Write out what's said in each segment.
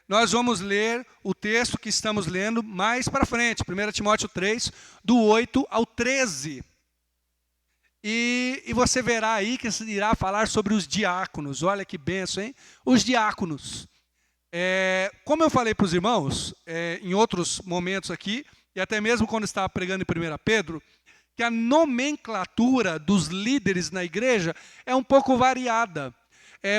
nós vamos ler o texto que estamos lendo mais para frente, 1 Timóteo 3, do 8 ao 13. E você verá aí que irá falar sobre os diáconos. Olha que bênção, hein? Os diáconos. Como eu falei para os irmãos, em outros momentos aqui, e até mesmo quando estava pregando em 1 Pedro, que a nomenclatura dos líderes na igreja é um pouco variada.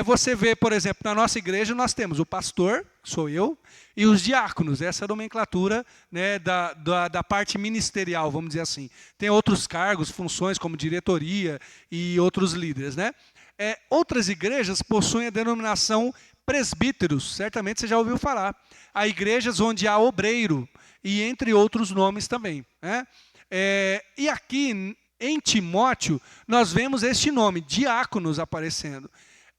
Você vê, por exemplo, na nossa igreja nós temos o pastor, que sou eu, e os diáconos, essa é a nomenclatura, né, da parte ministerial, vamos dizer assim. Tem outros cargos, funções como diretoria e outros líderes, né? Outras igrejas possuem a denominação presbíteros, certamente você já ouviu falar. Há igrejas onde há obreiro, e entre outros nomes também, né? E aqui em Timóteo, nós vemos este nome, diáconos, aparecendo.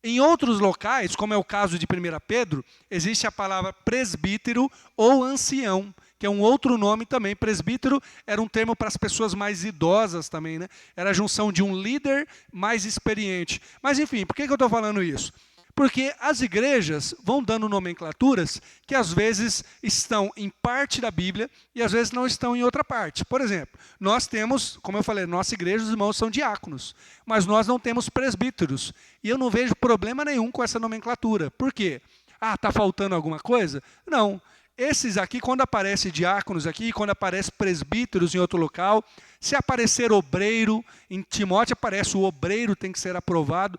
Em outros locais, como é o caso de 1 Pedro, existe a palavra presbítero ou ancião, que é um outro nome também. Presbítero era um termo para as pessoas mais idosas também, né? Era a junção de um líder mais experiente. Mas enfim, por que eu estou falando isso? Porque as igrejas vão dando nomenclaturas que às vezes estão em parte da Bíblia e às vezes não estão em outra parte. Por exemplo, nós temos, como eu falei, nossa igreja, os irmãos são diáconos, mas nós não temos presbíteros. E eu não vejo problema nenhum com essa nomenclatura. Por quê? Está faltando alguma coisa? Não. Esses aqui, quando aparece diáconos aqui, quando aparece presbíteros em outro local, se aparecer obreiro, em Timóteo aparece o obreiro, tem que ser aprovado.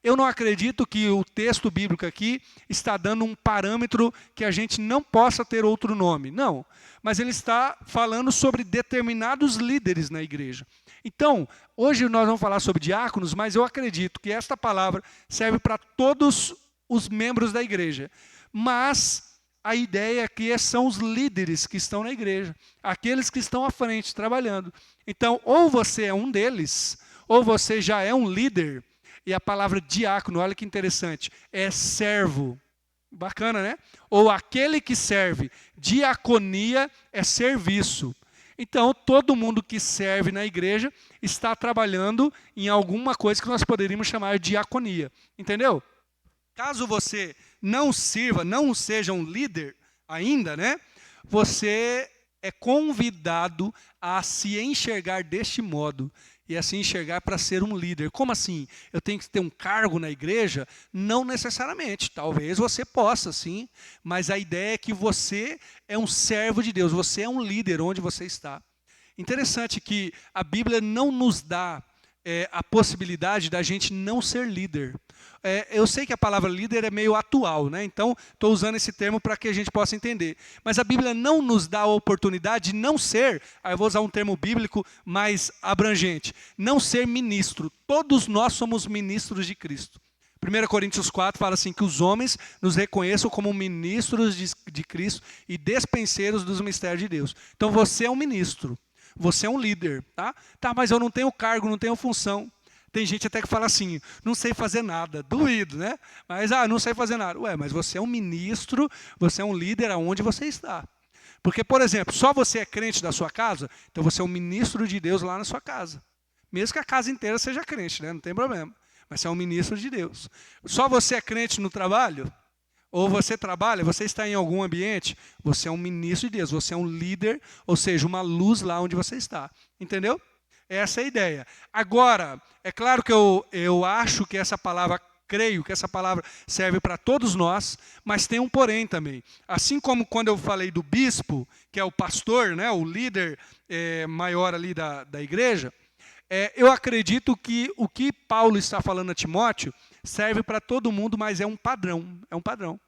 Eu não acredito que o texto bíblico aqui está dando um parâmetro que a gente não possa ter outro nome. Não, mas ele está falando sobre determinados líderes na igreja. Então, hoje nós vamos falar sobre diáconos, mas eu acredito que esta palavra serve para todos os membros da igreja. Mas a ideia aqui são os líderes que estão na igreja, aqueles que estão à frente, trabalhando. Então, ou você é um deles, ou você já é um líder. E a palavra diácono, olha que interessante, é servo. Bacana, né? Ou aquele que serve. Diaconia é serviço. Então, todo mundo que serve na igreja está trabalhando em alguma coisa que nós poderíamos chamar de diaconia. Entendeu? Caso você não sirva, não seja um líder ainda, né? Você é convidado a se enxergar deste modo. E assim enxergar para ser um líder. Como assim? Eu tenho que ter um cargo na igreja? Não necessariamente. Talvez você possa, sim. Mas a ideia é que você é um servo de Deus. Você é um líder onde você está. Interessante que a Bíblia não nos dá a possibilidade da gente não ser líder. Eu sei que a palavra líder é meio atual, né? Então estou usando esse termo para que a gente possa entender. Mas a Bíblia não nos dá a oportunidade de não ser, eu vou usar um termo bíblico mais abrangente, não ser ministro. Todos nós somos ministros de Cristo. 1 Coríntios 4 fala assim, que os homens nos reconheçam como ministros de Cristo e despenseiros dos mistérios de Deus. Então você é um ministro. Você é um líder, tá? Tá, mas eu não tenho cargo, não tenho função. Tem gente até que fala assim, não sei fazer nada, duvido, né? Mas, não sei fazer nada. Ué, mas você é um ministro, você é um líder aonde você está. Porque, por exemplo, só você é crente da sua casa, então você é um ministro de Deus lá na sua casa. Mesmo que a casa inteira seja crente, né? Não tem problema. Mas você é um ministro de Deus. Só você é crente no trabalho? Ou você trabalha, você está em algum ambiente, você é um ministro de Deus, você é um líder, ou seja, uma luz lá onde você está. Entendeu? Essa é a ideia. Agora, é claro que eu acho que essa palavra, creio que essa palavra serve para todos nós, mas tem um porém também. Assim como quando eu falei do bispo, que é o pastor, né, o líder maior ali da igreja, eu acredito que o que Paulo está falando a Timóteo serve para todo mundo, mas é um padrão. É um padrão.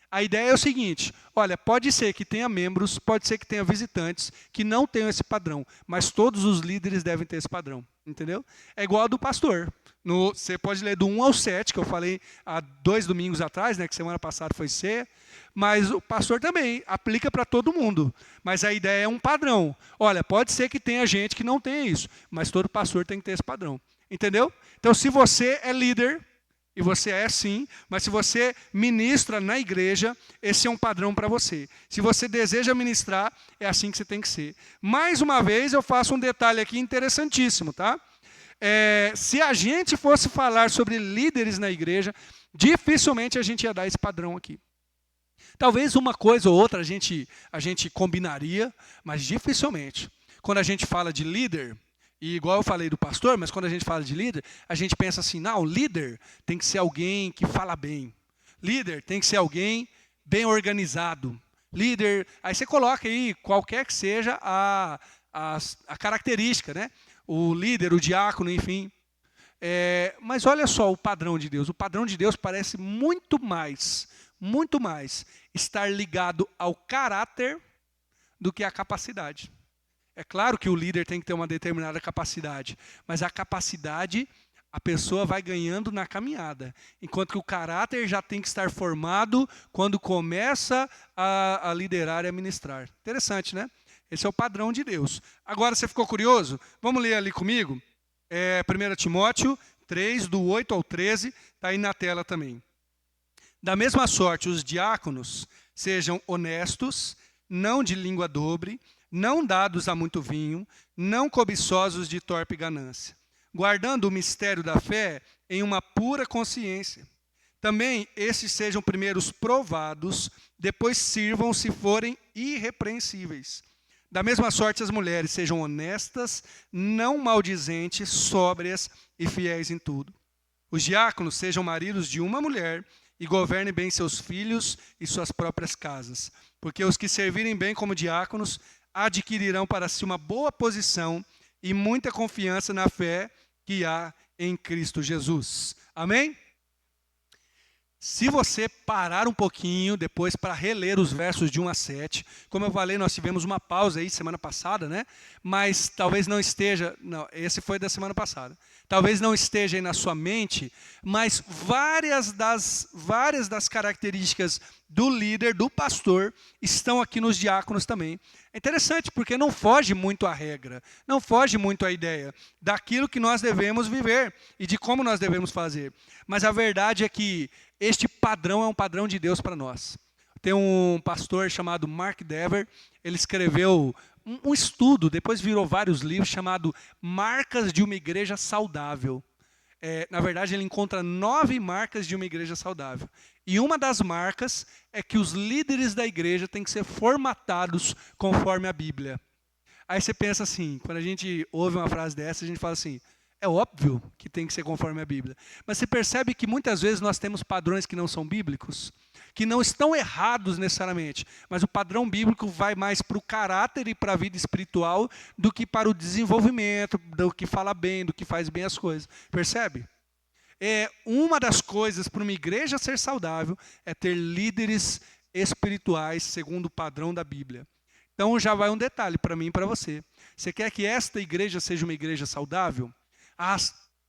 A ideia é o seguinte, olha, pode ser que tenha membros, pode ser que tenha visitantes que não tenham esse padrão, mas todos os líderes devem ter esse padrão, entendeu? É igual a do pastor. Você pode ler do 1 ao 7, que eu falei há 2 domingos atrás, né, que semana passada foi ceia, mas o pastor também aplica para todo mundo. Mas a ideia é um padrão. Olha, pode ser que tenha gente que não tenha isso, mas todo pastor tem que ter esse padrão, entendeu? Então, se você é líder, e você é sim, mas se você ministra na igreja, esse é um padrão para você. Se você deseja ministrar, é assim que você tem que ser. Mais uma vez, eu faço um detalhe aqui interessantíssimo, tá? Se a gente fosse falar sobre líderes na igreja, dificilmente a gente ia dar esse padrão aqui. Talvez uma coisa ou outra a gente combinaria, mas dificilmente. Quando a gente fala de líder, e igual eu falei do pastor, mas quando a gente fala de líder, a gente pensa assim, não, líder tem que ser alguém que fala bem. Líder tem que ser alguém bem organizado. Líder, aí você coloca aí qualquer que seja a característica, né? O líder, o diácono, enfim. Mas olha só o padrão de Deus. O padrão de Deus parece muito mais estar ligado ao caráter do que à capacidade. É claro que o líder tem que ter uma determinada capacidade, mas a capacidade a pessoa vai ganhando na caminhada, enquanto que o caráter já tem que estar formado quando começa a liderar e a ministrar. Interessante, né? Esse é o padrão de Deus. Agora, você ficou curioso? Vamos ler ali comigo? 1 Timóteo 3, do 8 ao 13, está aí na tela também. Da mesma sorte, os diáconos sejam honestos, não de língua dobre, não dados a muito vinho, não cobiçosos de torpe ganância, guardando o mistério da fé em uma pura consciência. Também esses sejam primeiros provados, depois sirvam se forem irrepreensíveis. Da mesma sorte, as mulheres sejam honestas, não maldizentes, sóbrias e fiéis em tudo. Os diáconos sejam maridos de uma mulher e governem bem seus filhos e suas próprias casas, porque os que servirem bem como diáconos adquirirão para si uma boa posição e muita confiança na fé que há em Cristo Jesus. Amém? Se você parar um pouquinho depois para reler os versos de 1 a 7, como eu falei, nós tivemos uma pausa aí semana passada, né? Mas talvez não esteja, não, esse foi da semana passada. Talvez não esteja aí na sua mente, mas várias das características do líder, do pastor, estão aqui nos diáconos também. É interessante porque não foge muito à regra, não foge muito à ideia daquilo que nós devemos viver e de como nós devemos fazer. Mas a verdade é que este padrão é um padrão de Deus para nós. Tem um pastor chamado Mark Dever, ele escreveu um estudo, depois virou vários livros, chamado Marcas de uma Igreja Saudável. Na verdade, ele encontra 9 marcas de uma igreja saudável. E uma das marcas é que os líderes da igreja têm que ser formatados conforme a Bíblia. Aí você pensa assim, quando a gente ouve uma frase dessa, a gente fala assim, é óbvio que tem que ser conforme a Bíblia. Mas você percebe que muitas vezes nós temos padrões que não são bíblicos, que não estão errados necessariamente, mas o padrão bíblico vai mais para o caráter e para a vida espiritual do que para o desenvolvimento, do que fala bem, do que faz bem as coisas. Percebe? Uma das coisas para uma igreja ser saudável é ter líderes espirituais segundo o padrão da Bíblia. Então já vai um detalhe para mim e para você. Você quer que esta igreja seja uma igreja saudável?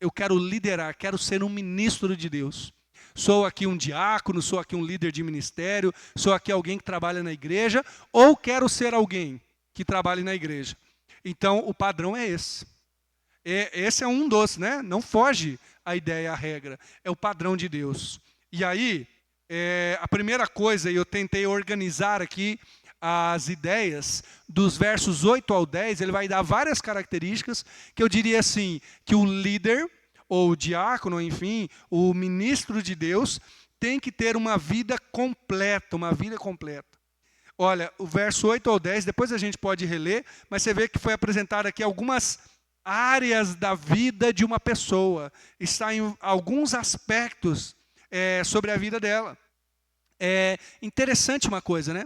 Eu quero liderar, quero ser um ministro de Deus. Sou aqui um diácono, sou aqui um líder de ministério, sou aqui alguém que trabalha na igreja, ou quero ser alguém que trabalhe na igreja. Então, o padrão é esse. Esse é um dos, né? Não foge a ideia, a regra. É o padrão de Deus. E aí, a primeira coisa, eu tentei organizar aqui as ideias dos versos 8 ao 10, ele vai dar várias características que eu diria assim, que o líder, ou o diácono, enfim, o ministro de Deus, tem que ter uma vida completa, uma vida completa. Olha, o verso 8 ao 10, depois a gente pode reler, mas você vê que foi apresentado aqui algumas áreas da vida de uma pessoa. Está em alguns aspectos sobre a vida dela. É interessante uma coisa, né?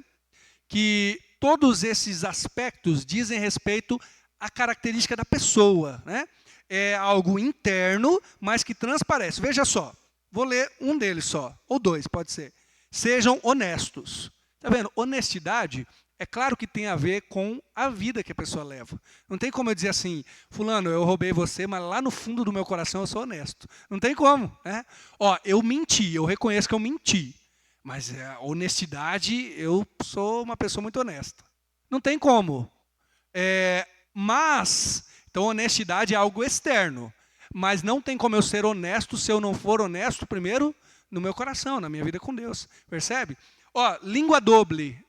Que todos esses aspectos dizem respeito à característica da pessoa, né? É algo interno, mas que transparece. Veja só, vou ler um deles só, ou 2, pode ser. Sejam honestos. Está vendo? Honestidade, é claro que tem a ver com a vida que a pessoa leva. Não tem como eu dizer assim, fulano, eu roubei você, mas lá no fundo do meu coração eu sou honesto. Não tem como, né? Eu menti, eu reconheço que eu menti. Mas a honestidade, eu sou uma pessoa muito honesta. Não tem como. Então, honestidade é algo externo. Mas não tem como eu ser honesto se eu não for honesto primeiro no meu coração, na minha vida com Deus. Percebe? Língua dobre,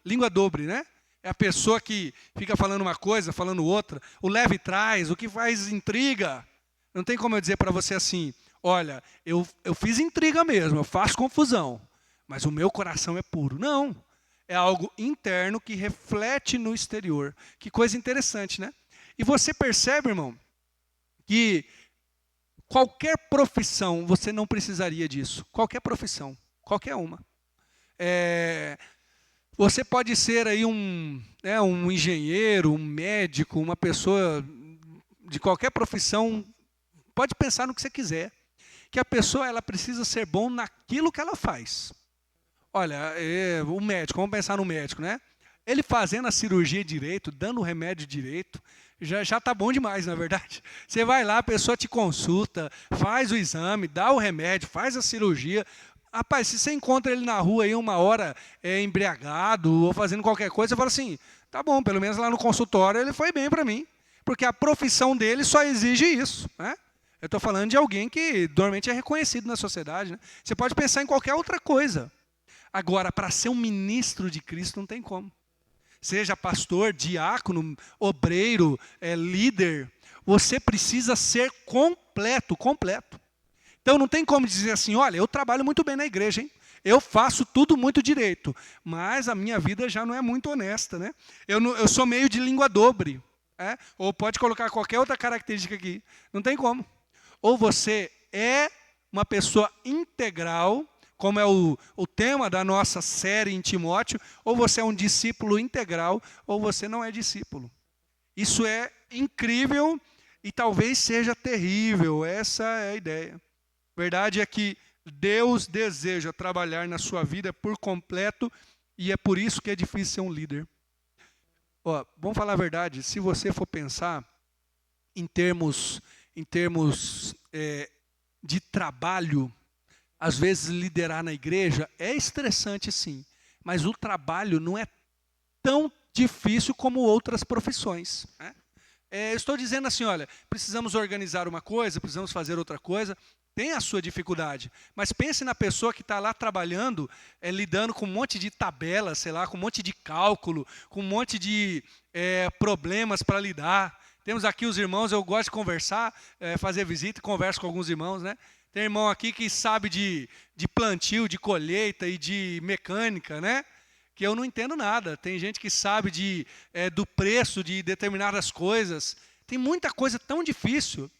né? É a pessoa que fica falando uma coisa, falando outra. O leva e traz, o que faz intriga. Não tem como eu dizer para você assim, olha, eu fiz intriga mesmo, eu faço confusão. Mas o meu coração é puro. Não. É algo interno que reflete no exterior. Que coisa interessante, né? E você percebe, irmão, que qualquer profissão você não precisaria disso. Qualquer profissão, qualquer uma. Você pode ser aí um engenheiro, um médico, uma pessoa de qualquer profissão. Pode pensar no que você quiser. Que a pessoa ela precisa ser bom naquilo que ela faz. Olha, o médico, vamos pensar no médico, né? Ele fazendo a cirurgia direito, dando o remédio direito, já está bom demais, na verdade. Você vai lá, a pessoa te consulta, faz o exame, dá o remédio, faz a cirurgia. Rapaz, se você encontra ele na rua aí uma hora embriagado ou fazendo qualquer coisa, você fala assim, tá bom, pelo menos lá no consultório ele foi bem para mim. Porque a profissão dele só exige isso, né? Eu estou falando de alguém que normalmente é reconhecido na sociedade, né? Você pode pensar em qualquer outra coisa. Agora, para ser um ministro de Cristo não tem como. Seja pastor, diácono, obreiro, líder, você precisa ser completo, completo. Então não tem como dizer assim, olha, eu trabalho muito bem na igreja, hein? Eu faço tudo muito direito, mas a minha vida já não é muito honesta, né? Eu sou meio de língua dobre, ou pode colocar qualquer outra característica aqui. Não tem como. Ou você é uma pessoa integral, como é o tema da nossa série em Timóteo, ou você é um discípulo integral, ou você não é discípulo. Isso é incrível e talvez seja terrível, essa é a ideia. A verdade é que Deus deseja trabalhar na sua vida por completo e é por isso que é difícil ser um líder. Vamos falar a verdade, se você for pensar em termos de trabalho, às vezes liderar na igreja é estressante sim, mas o trabalho não é tão difícil como outras profissões, né? Eu estou dizendo assim, olha, precisamos organizar uma coisa, precisamos fazer outra coisa, tem a sua dificuldade, mas pense na pessoa que está lá trabalhando, lidando com um monte de tabela, sei lá, com um monte de cálculo, com um monte de problemas para lidar. Temos aqui os irmãos, eu gosto de conversar, fazer visita e converso com alguns irmãos, né? Tem irmão aqui que sabe de plantio, de colheita e de mecânica, né? Que eu não entendo nada. Tem gente que sabe do preço de determinadas coisas. Tem muita coisa tão difícil.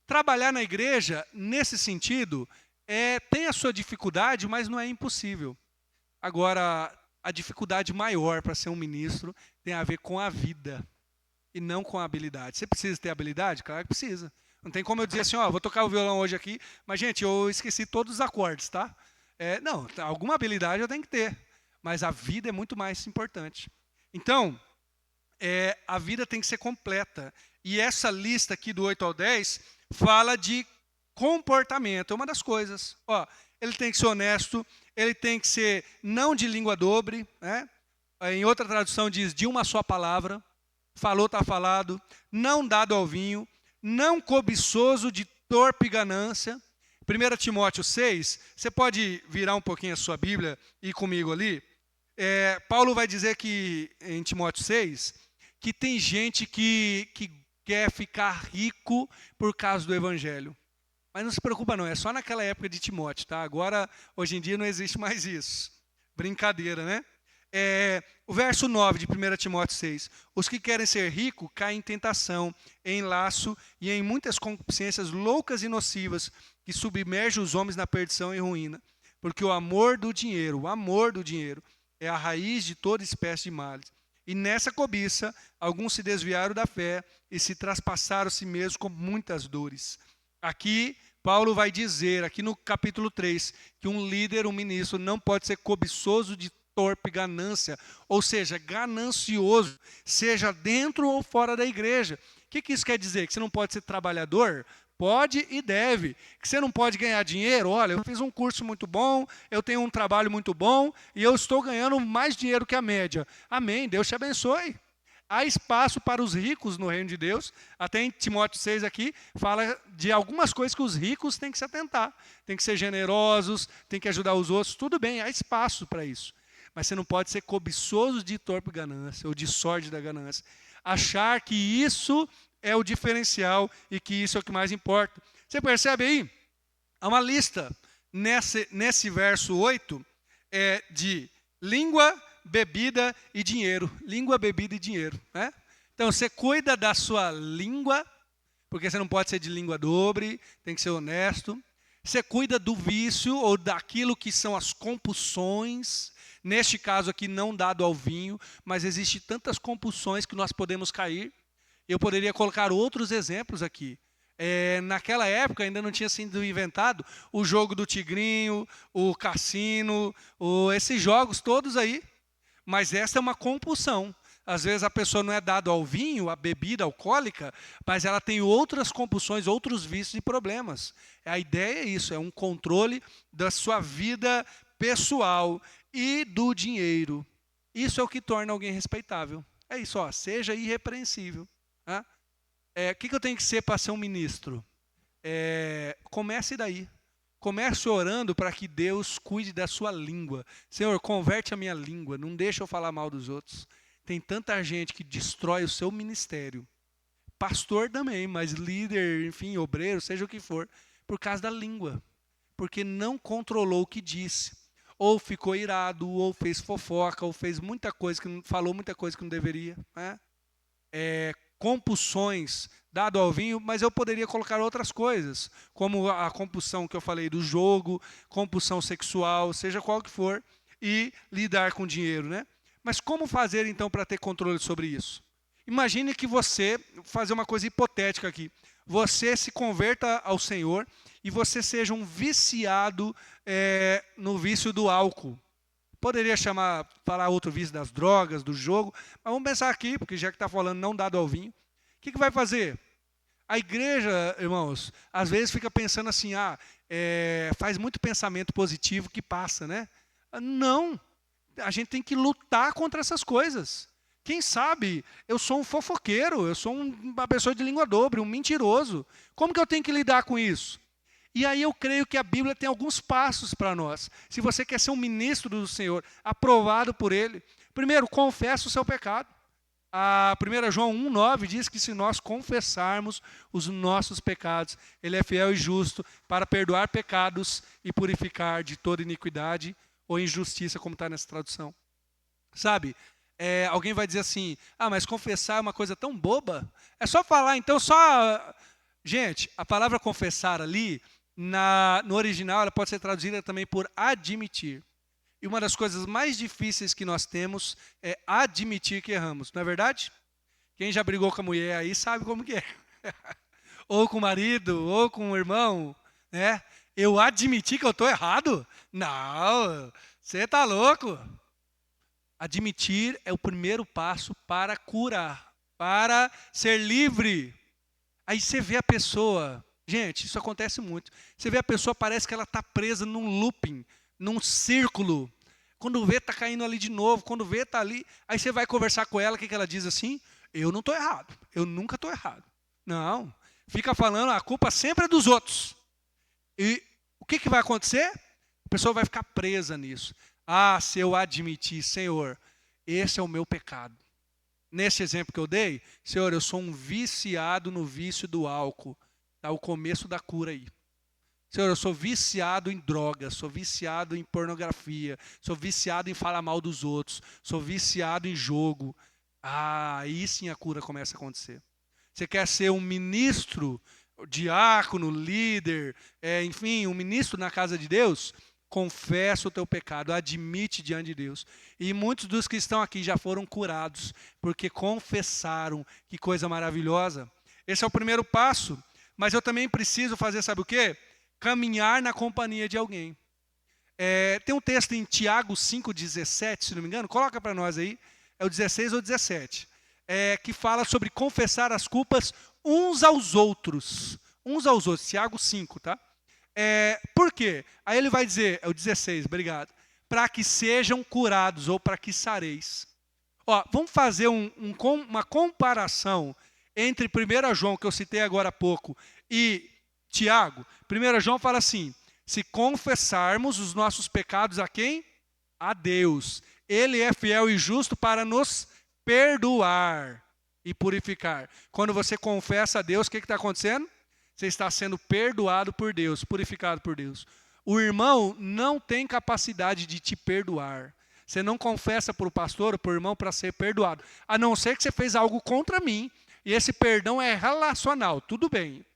Trabalhar na igreja, nesse sentido, tem a sua dificuldade, mas não é impossível. Agora, a dificuldade maior para ser um ministro tem a ver com a vida e não com a habilidade. Você precisa ter habilidade? Claro que precisa. Não tem como eu dizer assim, vou tocar o violão hoje aqui, mas, gente, eu esqueci todos os acordes, tá? Não, alguma habilidade eu tenho que ter, mas a vida é muito mais importante. Então, a vida tem que ser completa. E essa lista aqui do 8 ao 10 fala de comportamento, é uma das coisas. Ele tem que ser honesto, ele tem que ser não de língua dobre, né? Em outra tradução diz de uma só palavra, falou, está falado, não dado ao vinho, não cobiçoso de torpe ganância. 1 Timóteo 6, você pode virar um pouquinho a sua Bíblia e ir comigo ali. Paulo vai dizer que, em Timóteo 6, que tem gente que quer ficar rico por causa do Evangelho. Mas não se preocupa não, é só naquela época de Timóteo, tá? Agora, hoje em dia, não existe mais isso. Brincadeira, né? O verso 9 de 1 Timóteo 6. Os que querem ser ricos caem em tentação, em laço e em muitas concupiscências loucas e nocivas que submergem os homens na perdição e ruína. Porque o amor do dinheiro é a raiz de toda espécie de males. E nessa cobiça, alguns se desviaram da fé e se traspassaram a si mesmos com muitas dores. Aqui, Paulo vai dizer, aqui no capítulo 3, que um líder, um ministro, não pode ser cobiçoso de torpe ganância, ou seja, ganancioso, seja dentro ou fora da igreja. O que isso quer dizer? Que você não pode ser trabalhador? Pode e deve. Que você não pode ganhar dinheiro? Olha, eu fiz um curso muito bom, eu tenho um trabalho muito bom e eu estou ganhando mais dinheiro que a média. Amém, Deus te abençoe. Há espaço para os ricos no reino de Deus. Até em Timóteo 6 aqui, fala de algumas coisas que os ricos têm que se atentar. Tem que ser generosos, tem que ajudar os outros. Tudo bem, há espaço para isso. Mas você não pode ser cobiçoso de torpe ganância ou de sorte da ganância. Achar que isso é o diferencial e que isso é o que mais importa. Você percebe aí? Há uma lista nesse verso 8 de língua bebida e dinheiro. Língua, bebida e dinheiro, né? Então, você cuida da sua língua, porque você não pode ser de língua dobre, tem que ser honesto. Você cuida do vício ou daquilo que são as compulsões. Neste caso aqui, não dado ao vinho, mas existem tantas compulsões que nós podemos cair. Eu poderia colocar outros exemplos aqui. Naquela época ainda não tinha sido inventado o jogo do tigrinho, o cassino, esses jogos todos aí. Mas essa é uma compulsão. Às vezes a pessoa não é dada ao vinho, à bebida alcoólica, mas ela tem outras compulsões, outros vícios e problemas. A ideia é isso, é um controle da sua vida pessoal e do dinheiro. Isso é o que torna alguém respeitável. É isso, ó, seja irrepreensível. Né? O que eu tenho que ser para ser um ministro? Comece daí. Comece orando para que Deus cuide da sua língua. Senhor, converte a minha língua, não deixa eu falar mal dos outros. Tem tanta gente que destrói o seu ministério. Pastor também, mas líder, enfim, obreiro, seja o que for, por causa da língua. Porque não controlou o que disse. Ou ficou irado, ou fez fofoca, ou fez muita coisa, falou muita coisa que não deveria. Né? Compulsões, dado ao vinho, mas eu poderia colocar outras coisas, como a compulsão que eu falei do jogo, compulsão sexual, seja qual que for, e lidar com dinheiro, né? Mas como fazer, então, para ter controle sobre isso? Imagine que você, fazer uma coisa hipotética aqui, você se converta ao Senhor e você seja um viciado no vício do álcool. Poderia falar outro vício das drogas, do jogo, mas vamos pensar aqui, porque já que está falando não dado ao vinho, o que vai fazer? A igreja, irmãos, às vezes fica pensando assim, faz muito pensamento positivo que passa, né? Não. A gente tem que lutar contra essas coisas. Quem sabe eu sou um fofoqueiro, eu sou uma pessoa de língua dobre, um mentiroso. Como que eu tenho que lidar com isso? E aí eu creio que a Bíblia tem alguns passos para nós. Se você quer ser um ministro do Senhor, aprovado por Ele, primeiro, confessa o seu pecado. A 1 João 1,9 diz que se nós confessarmos os nossos pecados, Ele é fiel e justo para perdoar pecados e purificar de toda iniquidade ou injustiça, como está nessa tradução. Sabe, alguém vai dizer assim, mas confessar é uma coisa tão boba. É só falar, então só... Gente, a palavra confessar ali, no original, ela pode ser traduzida também por admitir. E uma das coisas mais difíceis que nós temos é admitir que erramos, não é verdade? Quem já brigou com a mulher aí sabe como que é. Ou com o marido, ou com o irmão, né? Eu admiti que eu estou errado? Não, você está louco. Admitir é o primeiro passo para curar, para ser livre. Aí você vê a pessoa, gente, isso acontece muito. Você vê a pessoa, parece que ela está presa num looping, num círculo. Quando vê, está caindo ali de novo. Quando vê, está ali. Aí você vai conversar com ela, o que ela diz assim? Eu não estou errado, eu nunca estou errado. Não, fica falando, a culpa sempre é dos outros. E o que vai acontecer? A pessoa vai ficar presa nisso. Se eu admitir, Senhor, esse é o meu pecado. Nesse exemplo que eu dei, Senhor, eu sou um viciado no vício do álcool. Está o começo da cura aí. Senhor, eu sou viciado em drogas, sou viciado em pornografia, sou viciado em falar mal dos outros, sou viciado em jogo. Aí sim a cura começa a acontecer. Você quer ser um ministro, diácono, líder, enfim, um ministro na casa de Deus? Confessa o teu pecado, admite diante de Deus. E muitos dos que estão aqui já foram curados, porque confessaram. Que coisa maravilhosa. Esse é o primeiro passo, mas eu também preciso fazer, sabe o quê? Caminhar na companhia de alguém. Tem um texto em Tiago 5,17, se não me engano, coloca para nós aí, é o 16 ou 17, que fala sobre confessar as culpas uns aos outros. Uns aos outros, Tiago 5, tá? Por quê? Aí ele vai dizer, é o 16, obrigado, para que sejam curados ou para que sareis. Vamos fazer uma comparação entre 1 João, que eu citei agora há pouco, e Tiago. 1 João fala assim, se confessarmos os nossos pecados a quem? A Deus. Ele é fiel e justo para nos perdoar e purificar. Quando você confessa a Deus, o que está acontecendo? Você está sendo perdoado por Deus, purificado por Deus. O irmão não tem capacidade de te perdoar. Você não confessa para o pastor ou para o irmão para ser perdoado. A não ser que você fez algo contra mim. E esse perdão é relacional. Tudo bem.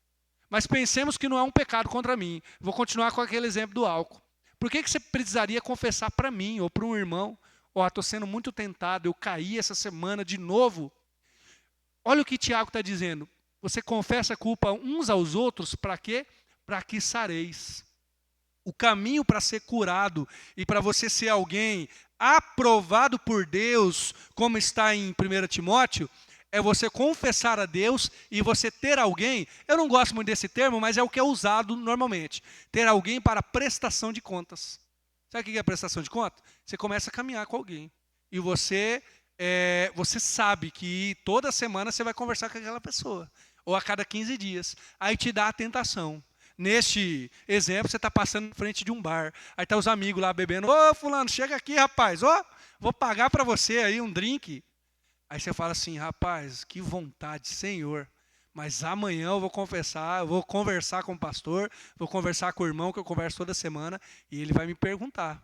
Mas pensemos que não é um pecado contra mim. Vou continuar com aquele exemplo do álcool. Por que você precisaria confessar para mim ou para um irmão? Ó, estou sendo muito tentado, eu caí essa semana de novo. Olha o que Tiago está dizendo. Você confessa a culpa uns aos outros para quê? Para que sareis. O caminho para ser curado e para você ser alguém aprovado por Deus, como está em 1 Timóteo, é você confessar a Deus e você ter alguém, eu não gosto muito desse termo, mas é o que é usado normalmente, ter alguém para prestação de contas. Sabe o que é prestação de contas? Você começa a caminhar com alguém e você sabe que toda semana você vai conversar com aquela pessoa, ou a cada 15 dias, aí te dá a tentação. Neste exemplo, você está passando na frente de um bar, aí está os amigos lá bebendo, ô fulano, chega aqui rapaz, vou pagar para você aí um drink. Aí você fala assim, rapaz, que vontade, Senhor, mas amanhã eu vou confessar, eu vou conversar com o pastor, vou conversar com o irmão que eu converso toda semana, e ele vai me perguntar.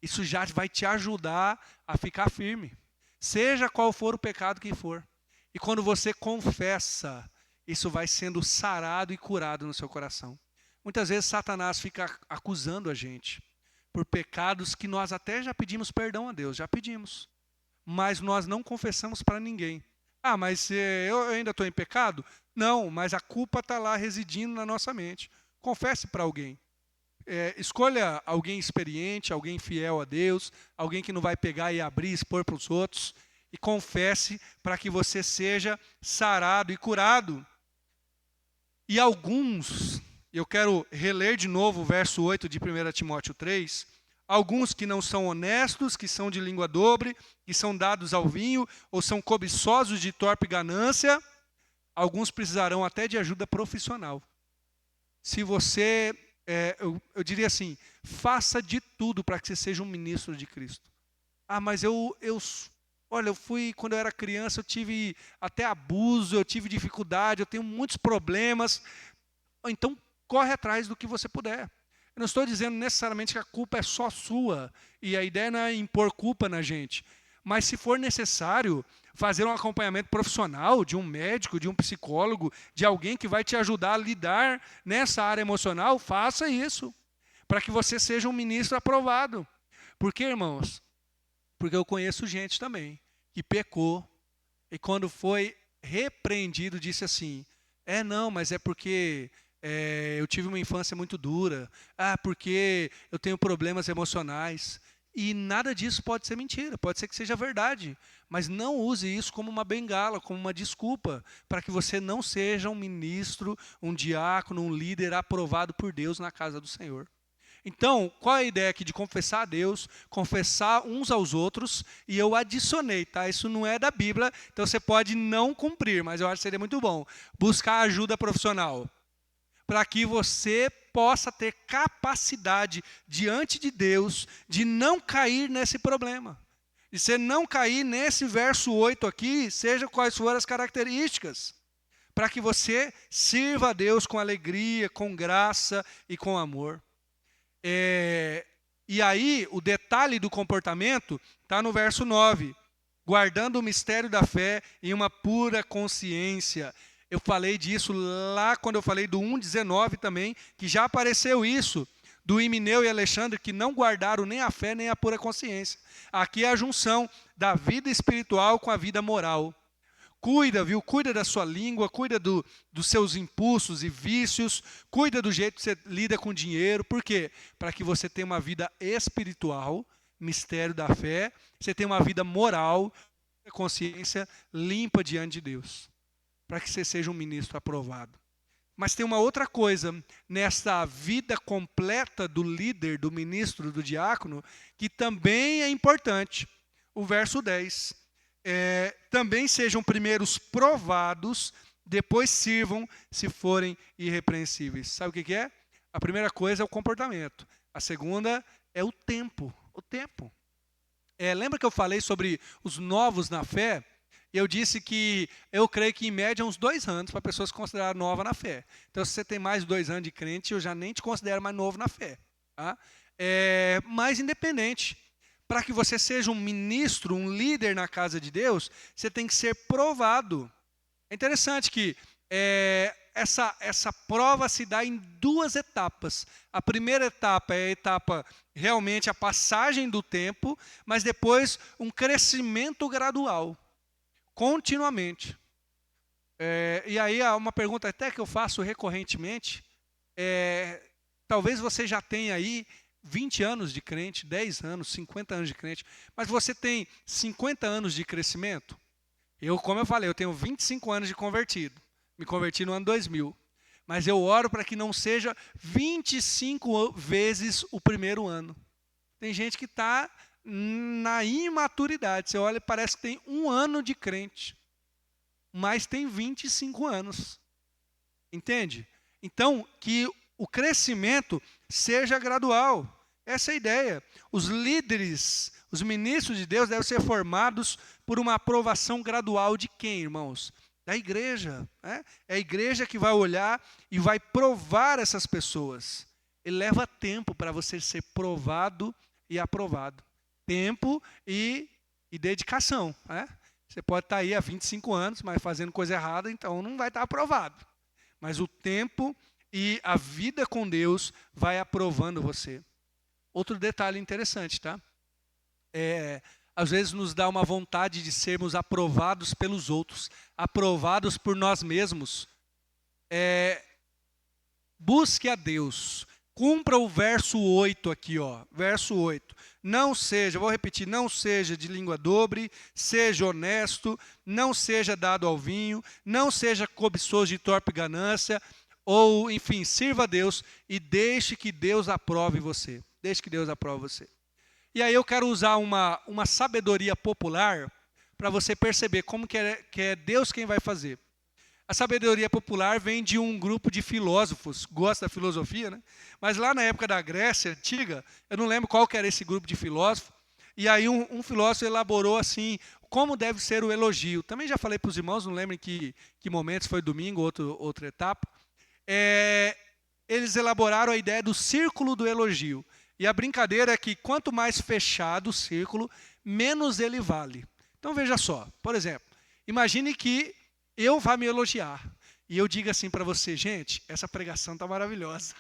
Isso já vai te ajudar a ficar firme, seja qual for o pecado que for. E quando você confessa, isso vai sendo sarado e curado no seu coração. Muitas vezes Satanás fica acusando a gente por pecados que nós até já pedimos perdão a Deus, já pedimos. Mas nós não confessamos para ninguém. Ah, mas eu ainda estou em pecado? Não, mas a culpa está lá residindo na nossa mente. Confesse para alguém. Escolha alguém experiente, alguém fiel a Deus, alguém que não vai pegar e abrir e expor para os outros. E confesse para que você seja sarado e curado. E alguns, eu quero reler de novo o verso 8 de 1 Timóteo 3, alguns que não são honestos, que são de língua dobre, que são dados ao vinho, ou são cobiçosos de torpe ganância, alguns precisarão até de ajuda profissional. Se você, eu diria assim, faça de tudo para que você seja um ministro de Cristo. Ah, mas olha, quando eu era criança, eu tive até abuso, eu tive dificuldade, eu tenho muitos problemas. Então, corre atrás do que você puder. Eu não estou dizendo necessariamente que a culpa é só sua, e a ideia não é impor culpa na gente. Mas se for necessário fazer um acompanhamento profissional de um médico, de um psicólogo, de alguém que vai te ajudar a lidar nessa área emocional, faça isso, para que você seja um ministro aprovado. Por quê, irmãos? Porque eu conheço gente também que pecou e quando foi repreendido disse assim, não, mas é porque eu tive uma infância muito dura, porque eu tenho problemas emocionais. E nada disso pode ser mentira, pode ser que seja verdade, mas não use isso como uma bengala, como uma desculpa, para que você não seja um ministro, um diácono, um líder aprovado por Deus na casa do Senhor. Então, qual é a ideia aqui de confessar a Deus, confessar uns aos outros, e eu adicionei, tá? Isso não é da Bíblia, então você pode não cumprir, mas eu acho que seria muito bom. Buscar ajuda profissional, para que você possa ter capacidade diante de Deus de não cair nesse problema. De você não cair nesse verso 8 aqui, seja quais forem as características, para que você sirva a Deus com alegria, com graça e com amor. E aí, o detalhe do comportamento está no verso 9. Guardando o mistério da fé em uma pura consciência. Eu falei disso lá quando eu falei do 1,19 também, que já apareceu isso, do Himeneu e Alexandre, que não guardaram nem a fé nem a pura consciência. Aqui é a junção da vida espiritual com a vida moral. Cuida, viu? Cuida da sua língua, cuida dos seus impulsos e vícios, cuida do jeito que você lida com dinheiro. Por quê? Para que você tenha uma vida espiritual, mistério da fé, você tenha uma vida moral, consciência limpa diante de Deus, para que você seja um ministro aprovado. Mas tem uma outra coisa, nessa vida completa do líder, do ministro, do diácono, que também é importante. O verso 10. Também sejam primeiros provados, depois sirvam se forem irrepreensíveis. Sabe o que é? A primeira coisa é o comportamento. A segunda é o tempo. O tempo. Lembra que eu falei sobre os novos na fé? Eu disse que eu creio que em média uns 2 anos para a pessoa se considerar nova na fé. Então, se você tem mais de 2 anos de crente, eu já nem te considero mais novo na fé. Tá? Mas independente. para que você seja um ministro, um líder na casa de Deus, você tem que ser provado. É interessante que essa prova se dá em duas etapas. A primeira etapa é a etapa, realmente, a passagem do tempo, mas depois um crescimento gradual, continuamente. E aí há uma pergunta até que eu faço recorrentemente. Talvez você já tenha aí 20 anos de crente, 10 anos, 50 anos de crente, mas você tem 50 anos de crescimento? Como eu falei, eu tenho 25 anos de convertido. Me converti no ano 2000. Mas eu oro para que não seja 25 vezes o primeiro ano. Tem gente que está na imaturidade. Você olha e parece que tem 1 ano de crente, mas tem 25 anos. Entende? Então, que o crescimento seja gradual. Essa é a ideia. Os líderes, os ministros de Deus devem ser formados por uma aprovação gradual de quem, irmãos? Da igreja. É a igreja que vai olhar e vai provar essas pessoas. E leva tempo para você ser provado e aprovado. Tempo e dedicação. Você pode estar aí há 25 anos, mas fazendo coisa errada, então não vai estar aprovado. Mas o tempo e a vida com Deus vai aprovando você. Outro detalhe interessante, tá? Às vezes nos dá uma vontade de sermos aprovados pelos outros, aprovados por nós mesmos. Busque a Deus. Cumpra o verso 8 aqui, ó. Verso 8. Não seja, vou repetir, não seja de língua dobre, seja honesto, não seja dado ao vinho, não seja cobiçoso de torpe ganância, ou, enfim, sirva a Deus e deixe que Deus aprove você. Deixe que Deus aprove você. E aí eu quero usar uma sabedoria popular para você perceber como que é Deus quem vai fazer. A sabedoria popular vem de um grupo de filósofos, gosta da filosofia, né? Mas lá na época da Grécia Antiga, eu não lembro qual que era esse grupo de filósofos, e aí um filósofo elaborou assim, como deve ser o elogio. Também já falei para os irmãos, não lembro em que momentos, foi domingo, outra etapa. Eles elaboraram a ideia do círculo do elogio. E a brincadeira é que quanto mais fechado o círculo, menos ele vale. Então veja só, por exemplo, imagine que eu vá me elogiar. E eu diga assim para você, gente, essa pregação está maravilhosa.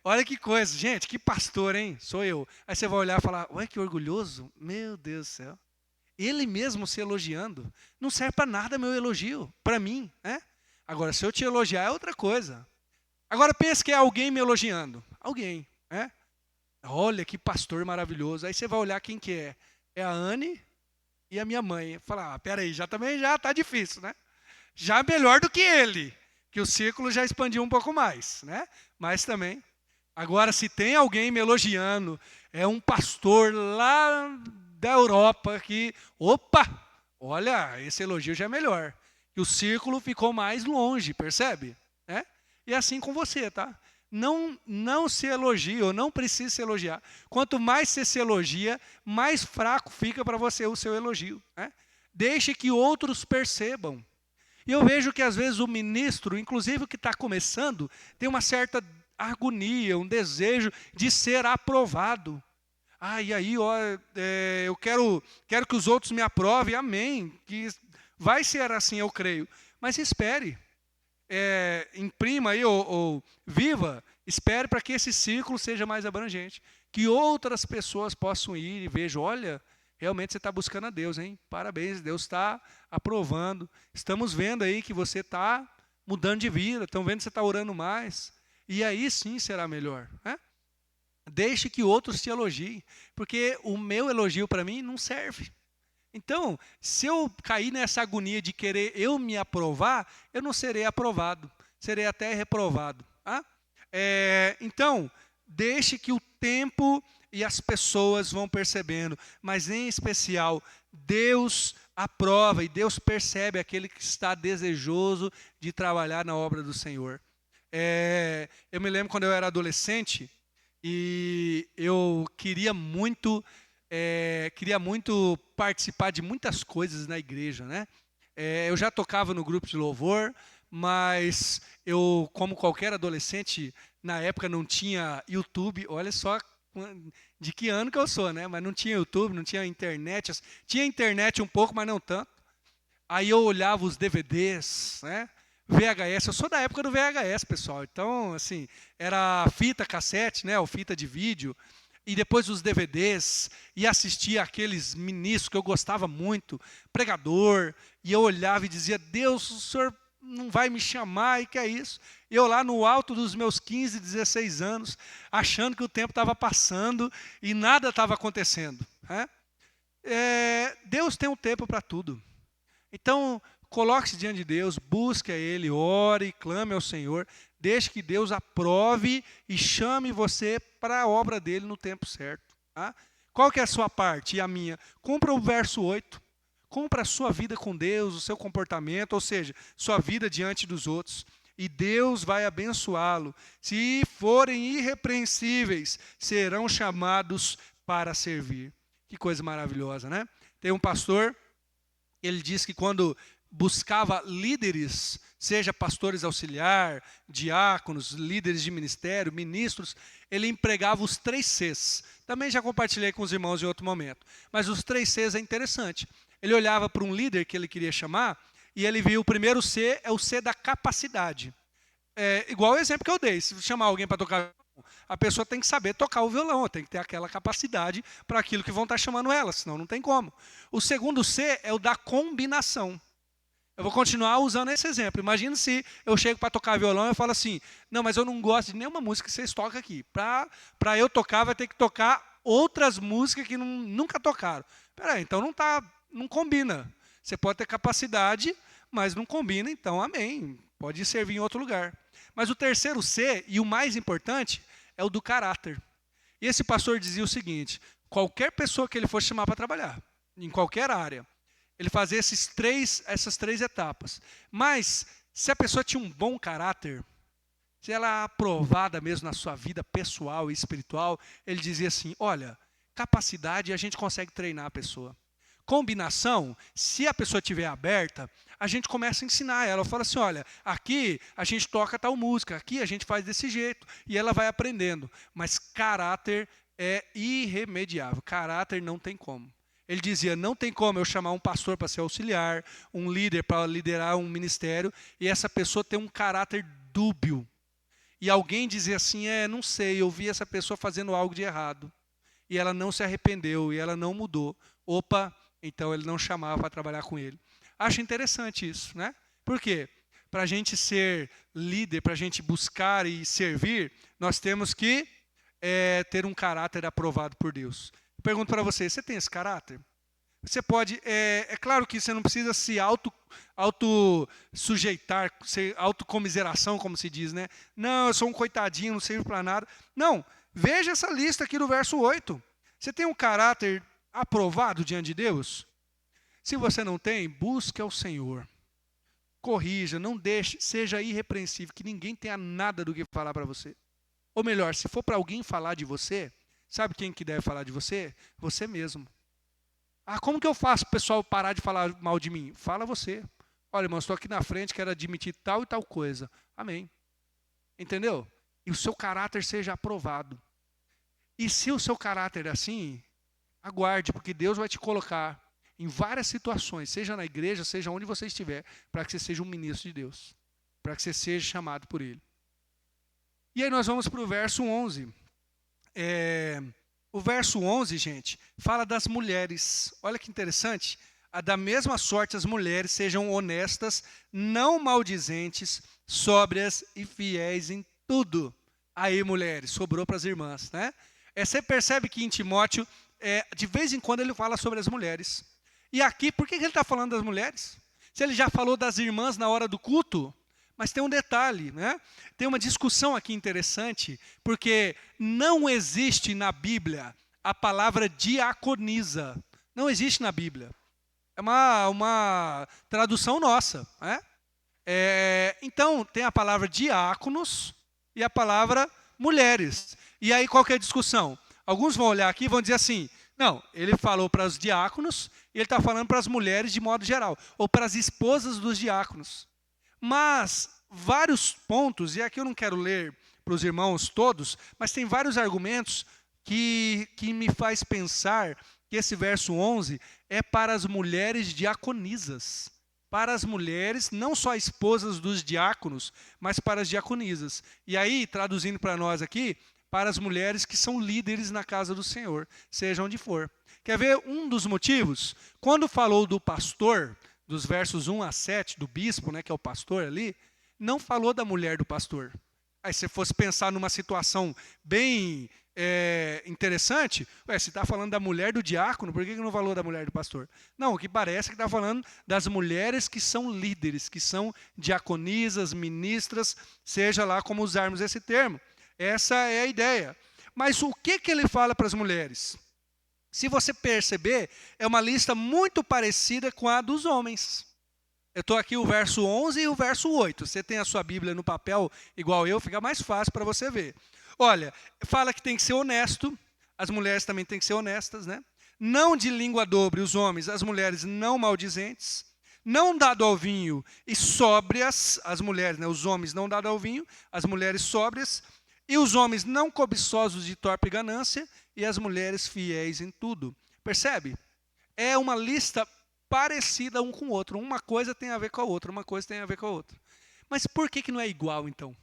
Olha que coisa, gente, que pastor, hein? Sou eu. Aí você vai olhar e falar, olha que orgulhoso. Meu Deus do céu. Ele mesmo se elogiando. Não serve para nada meu elogio, para mim. Agora, se eu te elogiar, é outra coisa. Agora, pense que é alguém me elogiando. Alguém. Olha que pastor maravilhoso. Aí você vai olhar quem que é. É a Anne e a minha mãe. Falar, peraí, já está difícil, né? Já melhor do que ele, que o círculo já expandiu um pouco mais, né? Mas também. Agora, se tem alguém me elogiando, é um pastor lá da Europa que, opa, olha, esse elogio já é melhor. E o círculo ficou mais longe, percebe? E é assim com você, tá? Não se elogie, ou não precisa se elogiar. Quanto mais você se elogia, mais fraco fica para você o seu elogio. Deixe que outros percebam. E eu vejo que às vezes o ministro, inclusive o que está começando, tem uma certa agonia, um desejo de ser aprovado. E aí, eu quero que os outros me aprovem, amém. Que vai ser assim, eu creio. Mas espere. Imprima aí ou viva, espere para que esse círculo seja mais abrangente. Que outras pessoas possam ir e vejam, olha, realmente você está buscando a Deus, hein? Parabéns, Deus está aprovando. Estamos vendo aí que você está mudando de vida, estão vendo que você está orando mais. E aí sim será melhor. Deixe que outros te elogiem, porque o meu elogio para mim não serve. Então, se eu cair nessa agonia de querer eu me aprovar, eu não serei aprovado, serei até reprovado. Então, deixe que o tempo e as pessoas vão percebendo, mas em especial, Deus aprova e Deus percebe aquele que está desejoso de trabalhar na obra do Senhor. Eu me lembro quando eu era adolescente e eu queria muito participar de muitas coisas na igreja, né? Eu já tocava no grupo de louvor, mas eu, como qualquer adolescente, na época não tinha YouTube. Olha só de que ano que eu sou, né? Mas não tinha YouTube, não tinha internet. Tinha internet um pouco, mas não tanto. Aí eu olhava os DVDs, né? VHS, eu sou da época do VHS, pessoal. Então, assim, era fita cassete, né? Ou fita de vídeo. E depois os DVDs, e assistia aqueles ministros que eu gostava muito, pregador, e eu olhava e dizia, Deus, o Senhor não vai me chamar, e que é isso? Eu lá no alto dos meus 15, 16 anos, achando que o tempo estava passando e nada estava acontecendo. Né? Deus tem um tempo para tudo. Então, coloque-se diante de Deus, busque a Ele, ore, clame ao Senhor, deixe que Deus aprove e chame você para a obra dele no tempo certo. Tá? Qual que é a sua parte e a minha? Cumpra o verso 8. Cumpra a sua vida com Deus, o seu comportamento, ou seja, sua vida diante dos outros. E Deus vai abençoá-lo. Se forem irrepreensíveis, serão chamados para servir. Que coisa maravilhosa, né? Tem um pastor, ele diz que quando buscava líderes, seja pastores auxiliar, diáconos, líderes de ministério, ministros, ele empregava os 3 Cs. Também já compartilhei com os irmãos em outro momento. Mas os 3 Cs é interessante. Ele olhava para um líder que ele queria chamar e ele viu o primeiro C, é o C da capacidade. Igual o exemplo que eu dei. Se chamar alguém para tocar, a pessoa tem que saber tocar o violão, tem que ter aquela capacidade para aquilo que vão estar chamando ela, senão não tem como. O segundo C é o da combinação. Eu vou continuar usando esse exemplo. Imagina se eu chego para tocar violão e eu falo assim, não, mas eu não gosto de nenhuma música que vocês tocam aqui. Para eu tocar, vai ter que tocar outras músicas que nunca tocaram. Peraí, então não combina. Você pode ter capacidade, mas não combina, então amém. Pode servir em outro lugar. Mas o terceiro C, e o mais importante, é o do caráter. E esse pastor dizia o seguinte, qualquer pessoa que ele fosse chamar para trabalhar, em qualquer área, ele fazia essas três etapas. Mas, se a pessoa tinha um bom caráter, se ela é aprovada mesmo na sua vida pessoal e espiritual, ele dizia assim, olha, capacidade a gente consegue treinar a pessoa. Combinação, se a pessoa estiver aberta, a gente começa a ensinar ela. Fala assim, olha, aqui a gente toca tal música, aqui a gente faz desse jeito. E ela vai aprendendo. Mas caráter é irremediável. Caráter não tem como. Ele dizia, não tem como eu chamar um pastor para ser auxiliar, um líder para liderar um ministério, e essa pessoa tem um caráter dúbio. E alguém dizia assim, não sei, eu vi essa pessoa fazendo algo de errado. E ela não se arrependeu, e ela não mudou. Opa, então ele não chamava para trabalhar com ele. Acho interessante isso, né? Por quê? Para a gente ser líder, para a gente buscar e servir, nós temos que ter um caráter aprovado por Deus. Eu pergunto para você, você tem esse caráter? Você pode, é claro que você não precisa se auto-sujeitar, ser autocomiseração, como se diz, né? Não, eu sou um coitadinho, não sirvo para nada. Não, veja essa lista aqui do verso 8. Você tem um caráter aprovado diante de Deus? Se você não tem, busque ao Senhor. Corrija, não deixe, seja irrepreensível, que ninguém tenha nada do que falar para você. Ou melhor, se for para alguém falar de você, sabe quem que deve falar de você? Você mesmo. Ah, como que eu faço para o pessoal parar de falar mal de mim? Fala você. Olha, irmão, estou aqui na frente, quero admitir tal e tal coisa. Amém. Entendeu? E o seu caráter seja aprovado. E se o seu caráter é assim, aguarde, porque Deus vai te colocar em várias situações, seja na igreja, seja onde você estiver, para que você seja um ministro de Deus. Para que você seja chamado por Ele. E aí nós vamos para o verso 11. O verso 11, gente, fala das mulheres. Olha que interessante. Da mesma sorte as mulheres sejam honestas, não maldizentes, sóbrias e fiéis em tudo. Aí, mulheres, sobrou para as irmãs, né? Você percebe que em Timóteo, de vez em quando ele fala sobre as mulheres. E aqui, por que ele está falando das mulheres? Se ele já falou das irmãs na hora do culto, mas tem um detalhe, né? Tem uma discussão aqui interessante, porque não existe na Bíblia a palavra diaconisa. Não existe na Bíblia. É uma tradução nossa, né? Então, tem a palavra diáconos e a palavra mulheres. E aí, qual que é a discussão? Alguns vão olhar aqui e vão dizer assim, não, ele falou para os diáconos e ele está falando para as mulheres de modo geral, ou para as esposas dos diáconos. Mas vários pontos, e aqui eu não quero ler para os irmãos todos, mas tem vários argumentos que me faz pensar que esse verso 11 é para as mulheres diaconisas. Para as mulheres, não só esposas dos diáconos, mas para as diaconisas. E aí, traduzindo para nós aqui, para as mulheres que são líderes na casa do Senhor, seja onde for. Quer ver um dos motivos? Quando falou do pastor, dos versos 1 a 7, do bispo, né, que é o pastor ali, não falou da mulher do pastor. Aí se fosse pensar numa situação bem interessante, se está falando da mulher do diácono, por que não falou da mulher do pastor? Não, o que parece é que está falando das mulheres que são líderes, que são diaconisas, ministras, seja lá como usarmos esse termo. Essa é a ideia. Mas o que ele fala para as mulheres? Se você perceber, é uma lista muito parecida com a dos homens. Eu estou aqui o verso 11 e o verso 8. Você tem a sua Bíblia no papel igual eu, fica mais fácil para você ver. Olha, fala que tem que ser honesto, as mulheres também têm que ser honestas, né? Não de língua dobre, os homens, as mulheres não maldizentes, não dado ao vinho e sóbrias, as mulheres, né? Os homens não dado ao vinho, as mulheres sóbrias, e os homens não cobiçosos de torpe ganância, e as mulheres fiéis em tudo. Percebe? É uma lista parecida um com o outro. Uma coisa tem a ver com a outra, uma coisa tem a ver com a outra. Mas por que não é igual, então?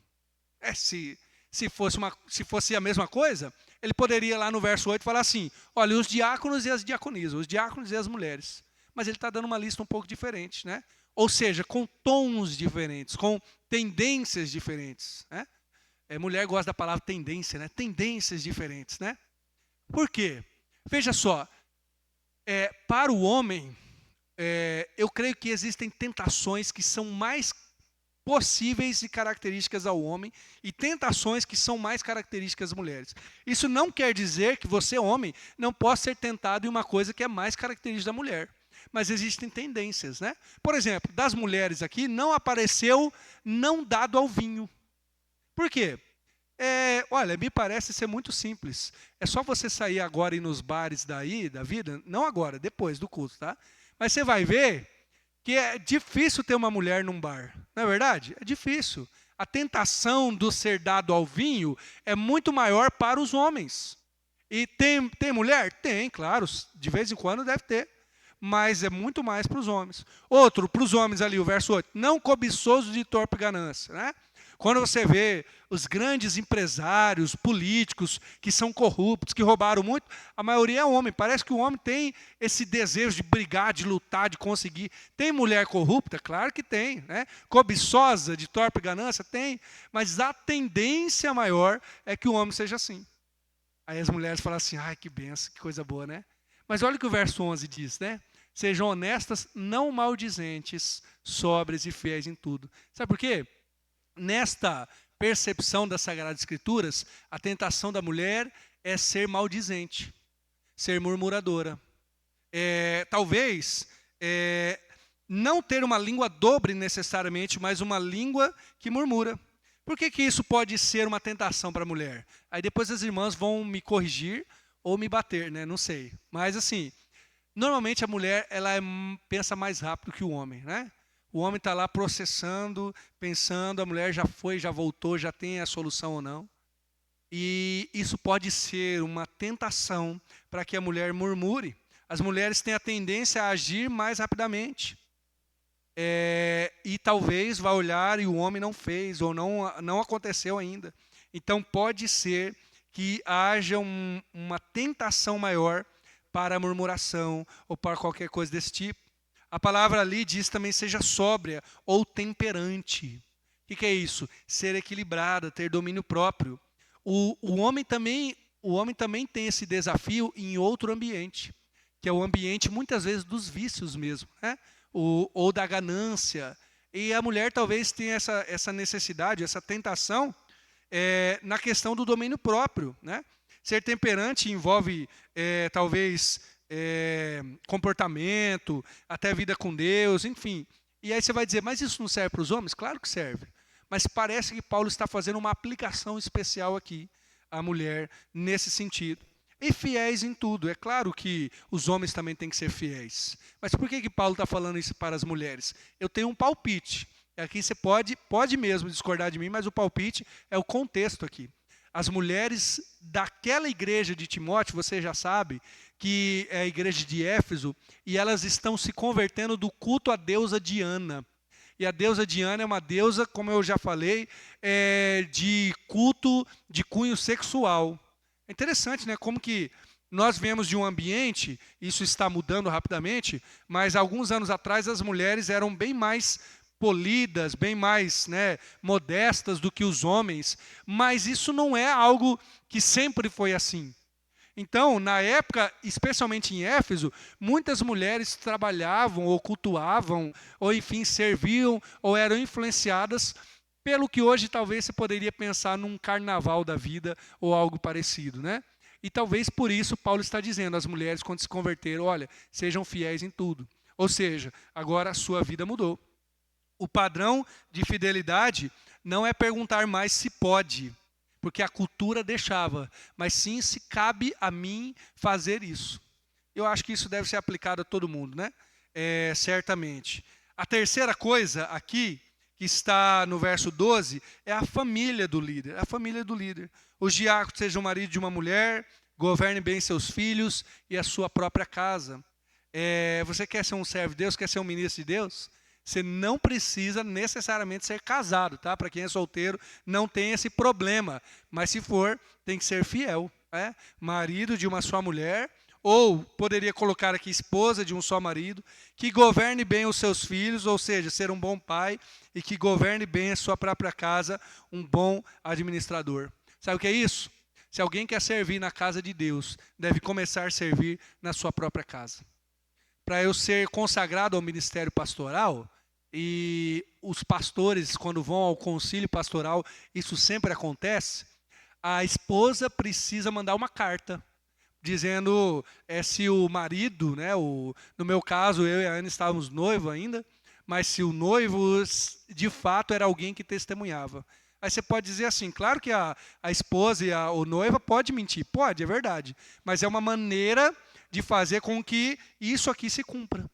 Se fosse a mesma coisa, ele poderia lá no verso 8 falar assim, olha, os diáconos e as diaconisas, os diáconos e as mulheres. Mas ele está dando uma lista um pouco diferente, né? Ou seja, com tons diferentes, com tendências diferentes, né? Mulher gosta da palavra tendência, né? Tendências diferentes, né? Por quê? Veja só, para o homem, eu creio que existem tentações que são mais possíveis e características ao homem e tentações que são mais características às mulheres. Isso não quer dizer que você, homem, não possa ser tentado em uma coisa que é mais característica da mulher. Mas existem tendências, né? Por exemplo, das mulheres aqui, não apareceu não dado ao vinho. Por quê? Olha, me parece ser muito simples. É só você sair agora e ir nos bares daí, da vida, não agora, depois do culto, tá? Mas você vai ver que é difícil ter uma mulher num bar. Não é verdade? É difícil. A tentação do ser dado ao vinho é muito maior para os homens. E tem mulher? Tem, claro. De vez em quando deve ter. Mas é muito mais para os homens. Outro, para os homens ali, o verso 8. Não cobiçoso de torpe ganância, né? Quando você vê os grandes empresários, políticos, que são corruptos, que roubaram muito, a maioria é homem. Parece que o homem tem esse desejo de brigar, de lutar, de conseguir. Tem mulher corrupta? Claro que tem, né? Cobiçosa, de torpe ganância? Tem. Mas a tendência maior é que o homem seja assim. Aí as mulheres falam assim, ai, que benção, que coisa boa, né? Mas olha o que o verso 11 diz, né? Sejam honestas, não maldizentes, sóbrias e fiéis em tudo. Sabe por quê? Nesta percepção das Sagradas Escrituras, a tentação da mulher é ser maldizente, ser murmuradora. Talvez não ter uma língua dobre necessariamente, mas uma língua que murmura. Por que isso pode ser uma tentação para a mulher? Aí depois as irmãs vão me corrigir ou me bater, né? Não sei. Mas assim, normalmente a mulher ela pensa mais rápido que o homem, né? O homem está lá processando, pensando, a mulher já foi, já voltou, já tem a solução ou não. E isso pode ser uma tentação para que a mulher murmure. As mulheres têm a tendência a agir mais rapidamente. E talvez vá olhar e o homem não fez, ou não aconteceu ainda. Então pode ser que haja uma tentação maior para a murmuração ou para qualquer coisa desse tipo. A palavra ali diz também seja sóbria ou temperante. O que é isso? Ser equilibrada, ter domínio próprio. O homem também tem esse desafio em outro ambiente, que é o ambiente muitas vezes dos vícios mesmo, né? Ou da ganância. E a mulher talvez tenha essa necessidade, essa tentação na questão do domínio próprio, né? Ser temperante envolve talvez comportamento, até vida com Deus, enfim. E aí você vai dizer, mas isso não serve para os homens? Claro que serve. Mas parece que Paulo está fazendo uma aplicação especial aqui à mulher nesse sentido. E fiéis em tudo. É claro que os homens também têm que ser fiéis. Mas por que Paulo está falando isso para as mulheres? Eu tenho um palpite. Aqui você pode mesmo discordar de mim, mas o palpite é o contexto aqui. As mulheres daquela igreja de Timóteo, você já sabe, que é a igreja de Éfeso, e elas estão se convertendo do culto à deusa Diana. E a deusa Diana é uma deusa, como eu já falei, de culto de cunho sexual. É interessante, né? Como que nós viemos de um ambiente, isso está mudando rapidamente, mas alguns anos atrás as mulheres eram bem mais polidas, bem mais, né, modestas do que os homens, mas isso não é algo que sempre foi assim. Então, na época, especialmente em Éfeso, muitas mulheres trabalhavam ou cultuavam, ou enfim, serviam ou eram influenciadas pelo que hoje talvez você poderia pensar num carnaval da vida ou algo parecido, né? E talvez por isso Paulo está dizendo às mulheres quando se converteram, olha, sejam fiéis em tudo. Ou seja, agora a sua vida mudou. O padrão de fidelidade não é perguntar mais se pode, porque a cultura deixava, mas sim se cabe a mim fazer isso. Eu acho que isso deve ser aplicado a todo mundo, né? Certamente. A terceira coisa aqui, que está no verso 12, é a família do líder. A família do líder. Os diáconos sejam marido de uma mulher, governe bem seus filhos e a sua própria casa. Você quer ser um servo de Deus, quer ser um ministro de Deus? Você não precisa necessariamente ser casado, tá? Para quem é solteiro, não tem esse problema. Mas se for, tem que ser fiel. Marido de uma só mulher, ou poderia colocar aqui esposa de um só marido, que governe bem os seus filhos, ou seja, ser um bom pai, e que governe bem a sua própria casa, um bom administrador. Sabe o que é isso? Se alguém quer servir na casa de Deus, deve começar a servir na sua própria casa. Para eu ser consagrado ao ministério pastoral, e os pastores, quando vão ao concílio pastoral, isso sempre acontece, a esposa precisa mandar uma carta, dizendo se o marido, né, no meu caso, eu e a Ana estávamos noivos ainda, mas se o noivo, de fato, era alguém que testemunhava. Aí você pode dizer assim, claro que a esposa e o noiva pode mentir, pode, é verdade, mas é uma maneira de fazer com que isso aqui se cumpra.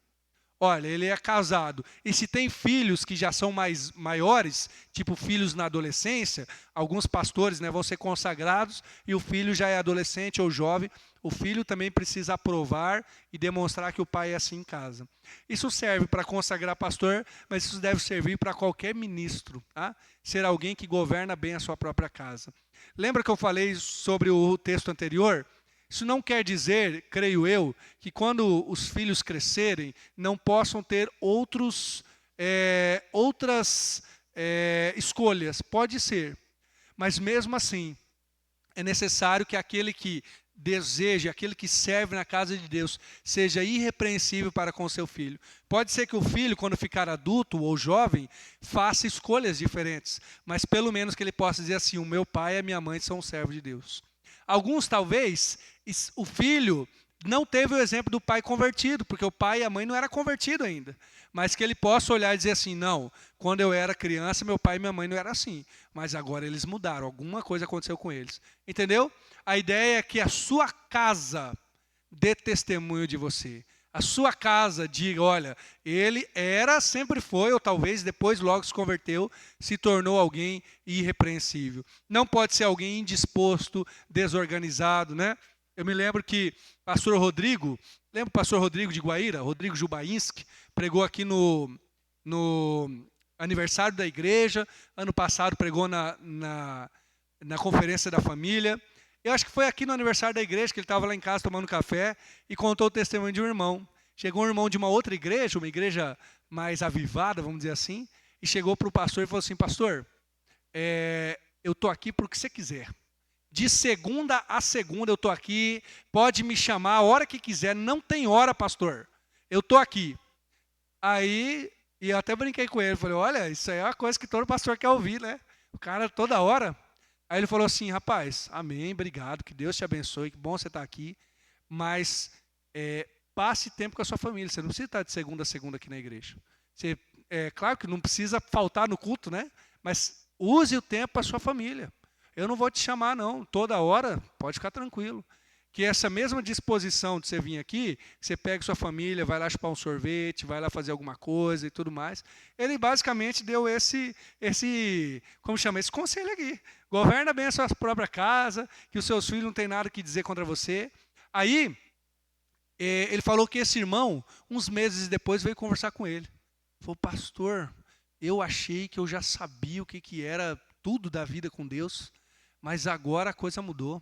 Olha, ele é casado. E se tem filhos que já são mais maiores, tipo filhos na adolescência, alguns pastores, né, vão ser consagrados e o filho já é adolescente ou jovem, o filho também precisa aprovar e demonstrar que o pai é assim em casa. Isso serve para consagrar pastor, mas isso deve servir para qualquer ministro, tá? Ser alguém que governa bem a sua própria casa. Lembra que eu falei sobre o texto anterior? Isso não quer dizer, creio eu, que quando os filhos crescerem, não possam ter outras escolhas. Pode ser. Mas mesmo assim, é necessário que aquele que deseja, aquele que serve na casa de Deus, seja irrepreensível para com seu filho. Pode ser que o filho, quando ficar adulto ou jovem, faça escolhas diferentes, mas pelo menos que ele possa dizer assim, o meu pai e a minha mãe são servos de Deus. Alguns, talvez, o filho não teve o exemplo do pai convertido, porque o pai e a mãe não eram convertidos ainda. Mas que ele possa olhar e dizer assim, não, quando eu era criança, meu pai e minha mãe não eram assim. Mas agora eles mudaram, alguma coisa aconteceu com eles. Entendeu? A ideia é que a sua casa dê testemunho de você. A sua casa diga, olha, ele era, sempre foi, ou talvez depois logo se converteu, se tornou alguém irrepreensível. Não pode ser alguém indisposto, desorganizado, né? Eu me lembro que pastor Rodrigo, lembra o pastor Rodrigo de Guaíra, Rodrigo Jubainski, pregou aqui no aniversário da igreja, ano passado pregou na conferência da família. Eu acho que foi aqui no aniversário da igreja, que ele estava lá em casa tomando café e contou o testemunho de um irmão. Chegou um irmão de uma outra igreja, uma igreja mais avivada, vamos dizer assim, e chegou para o pastor e falou assim, pastor, eu estou aqui por o que você quiser. De segunda a segunda eu estou aqui, pode me chamar a hora que quiser, não tem hora, pastor. Eu estou aqui. Aí, e eu até brinquei com ele, falei, olha, isso aí é uma coisa que todo pastor quer ouvir, né? O cara toda hora. Aí ele falou assim, rapaz, amém, obrigado, que Deus te abençoe, que bom você estar aqui, mas passe tempo com a sua família, você não precisa estar de segunda a segunda aqui na igreja. Você, claro que não precisa faltar no culto, né? Mas use o tempo para a sua família. Eu não vou te chamar, não, toda hora, pode ficar tranquilo. que essa mesma disposição de você vir aqui, você pega sua família, vai lá chupar um sorvete, vai lá fazer alguma coisa e tudo mais. Ele basicamente deu como chama, esse conselho aqui. Governa bem a sua própria casa, que os seus filhos não têm nada que dizer contra você. Aí, ele falou que esse irmão, uns meses depois, veio conversar com ele. Falou, pastor, eu achei que eu já sabia o que era tudo da vida com Deus, mas agora a coisa mudou.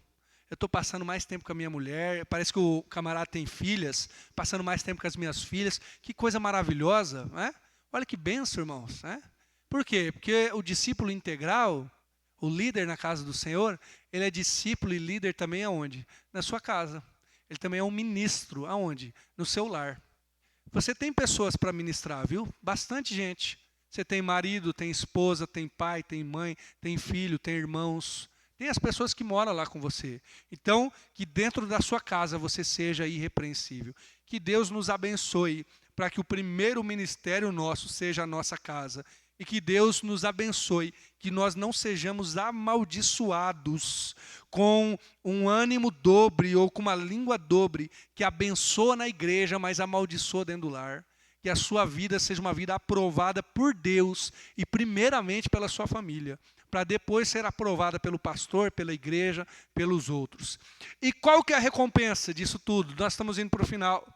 Eu estou passando mais tempo com a minha mulher, parece que o camarada tem filhas, passando mais tempo com as minhas filhas. Que coisa maravilhosa, né? Olha que bênção, irmãos. Né? Por quê? Porque o discípulo integral, o líder na casa do Senhor, ele é discípulo e líder também aonde? Na sua casa. Ele também é um ministro, aonde? No seu lar. Você tem pessoas para ministrar, viu? Bastante gente. Você tem marido, tem esposa, tem pai, tem mãe, tem filho, tem irmãos. Tem as pessoas que moram lá com você. Então, que dentro da sua casa você seja irrepreensível. Que Deus nos abençoe para que o primeiro ministério nosso seja a nossa casa. E que Deus nos abençoe, que nós não sejamos amaldiçoados com um ânimo dobre ou com uma língua dobre que abençoa na igreja, mas amaldiçoa dentro do lar. Que a sua vida seja uma vida aprovada por Deus e primeiramente pela sua família, para depois ser aprovada pelo pastor, pela igreja, pelos outros. E qual que é a recompensa disso tudo? Nós estamos indo para o final.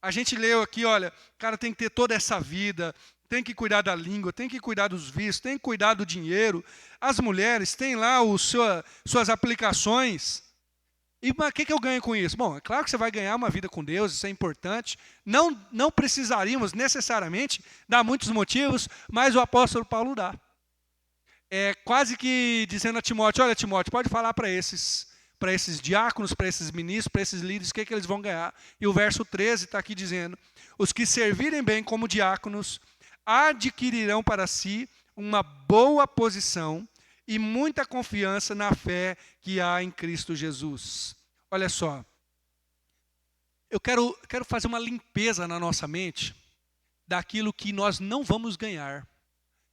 A gente leu aqui, olha, o cara tem que ter toda essa vida, tem que cuidar da língua, tem que cuidar dos vícios, tem que cuidar do dinheiro. As mulheres têm lá suas aplicações. E o que eu ganho com isso? Bom, é claro que você vai ganhar uma vida com Deus, isso é importante. Não precisaríamos necessariamente dar muitos motivos, mas o apóstolo Paulo dá. É quase que dizendo a Timóteo, olha Timóteo, pode falar para esses diáconos, para esses ministros, para esses líderes, o que eles vão ganhar. E o verso 13 está aqui dizendo, os que servirem bem como diáconos adquirirão para si uma boa posição e muita confiança na fé que há em Cristo Jesus. Olha só, eu quero fazer uma limpeza na nossa mente daquilo que nós não vamos ganhar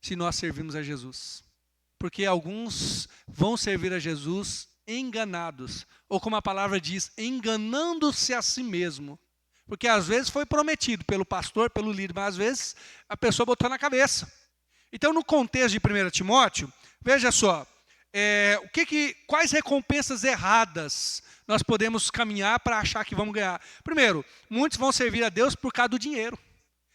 se nós servirmos a Jesus. Porque alguns vão servir a Jesus enganados, ou como a palavra diz, enganando-se a si mesmo. Porque às vezes foi prometido pelo pastor, pelo líder, mas às vezes a pessoa botou na cabeça. Então, no contexto de 1 Timóteo, veja só, quais recompensas erradas nós podemos caminhar para achar que vamos ganhar? Primeiro, muitos vão servir a Deus por causa do dinheiro.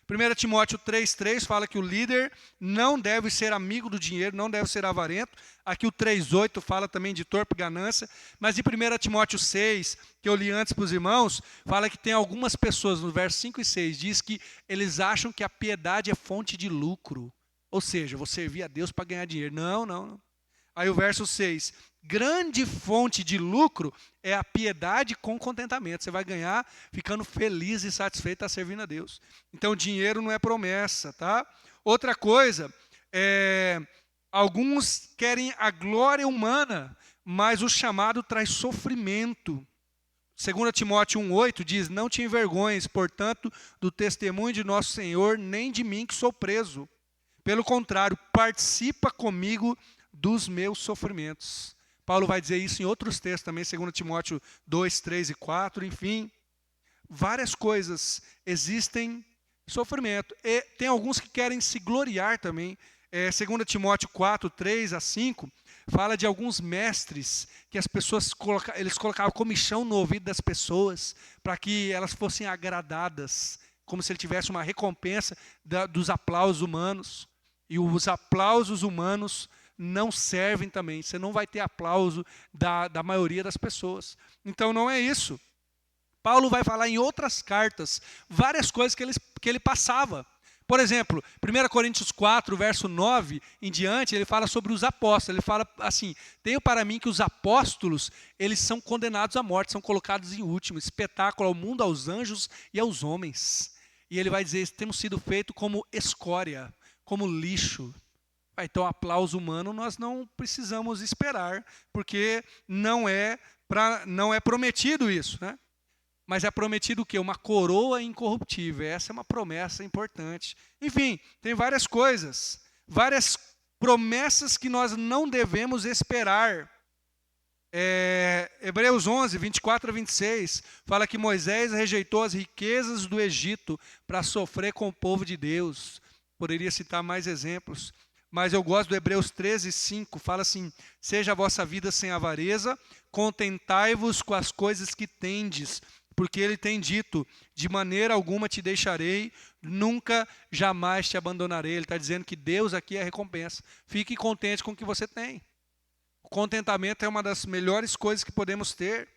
1 Timóteo 3,3 fala que o líder não deve ser amigo do dinheiro, não deve ser avarento. Aqui o 3,8 fala também de torpe ganância. Mas em 1 Timóteo 6, que eu li antes para os irmãos, fala que tem algumas pessoas, no verso 5 e 6, diz que eles acham que a piedade é fonte de lucro. Ou seja, vou servir a Deus para ganhar dinheiro. Não. Aí o verso 6, grande fonte de lucro é a piedade com contentamento. Você vai ganhar ficando feliz e satisfeito de estar servindo a Deus. Então, dinheiro não é promessa, tá? Outra coisa, alguns querem a glória humana, mas o chamado traz sofrimento. 2 Timóteo 1,8 diz, não te envergonhes, portanto, do testemunho de nosso Senhor, nem de mim que sou preso. Pelo contrário, participa comigo dos meus sofrimentos. Paulo vai dizer isso em outros textos também, 2 Timóteo 2, 3 e 4, enfim. Várias coisas existem sofrimento. E tem alguns que querem se gloriar também. 2 Timóteo 4, 3 a 5, fala de alguns mestres que as pessoas eles colocavam comichão no ouvido das pessoas para que elas fossem agradadas, como se ele tivesse uma recompensa dos aplausos humanos. E os aplausos humanos não servem também. Você não vai ter aplauso da maioria das pessoas. Então não é isso. Paulo vai falar em outras cartas várias coisas que ele passava. Por exemplo, 1 Coríntios 4, verso 9 em diante, ele fala sobre os apóstolos. Ele fala assim, tenho para mim que os apóstolos, eles são condenados à morte, são colocados em último, espetáculo ao mundo, aos anjos e aos homens. E ele vai dizer, temos sido feitos como escória, como lixo. Então, aplauso humano nós não precisamos esperar, porque não é prometido isso, né? Mas é prometido o quê? Uma coroa incorruptível. Essa é uma promessa importante. Enfim, tem várias coisas, várias promessas que nós não devemos esperar. Hebreus 11, 24 a 26, fala que Moisés rejeitou as riquezas do Egito para sofrer com o povo de Deus. Poderia citar mais exemplos, mas eu gosto do Hebreus 13, 5, fala assim: seja a vossa vida sem avareza, contentai-vos com as coisas que tendes, porque ele tem dito, de maneira alguma te deixarei, nunca, jamais te abandonarei. Ele está dizendo que Deus aqui é a recompensa. Fique contente com o que você tem. O contentamento é uma das melhores coisas que podemos ter.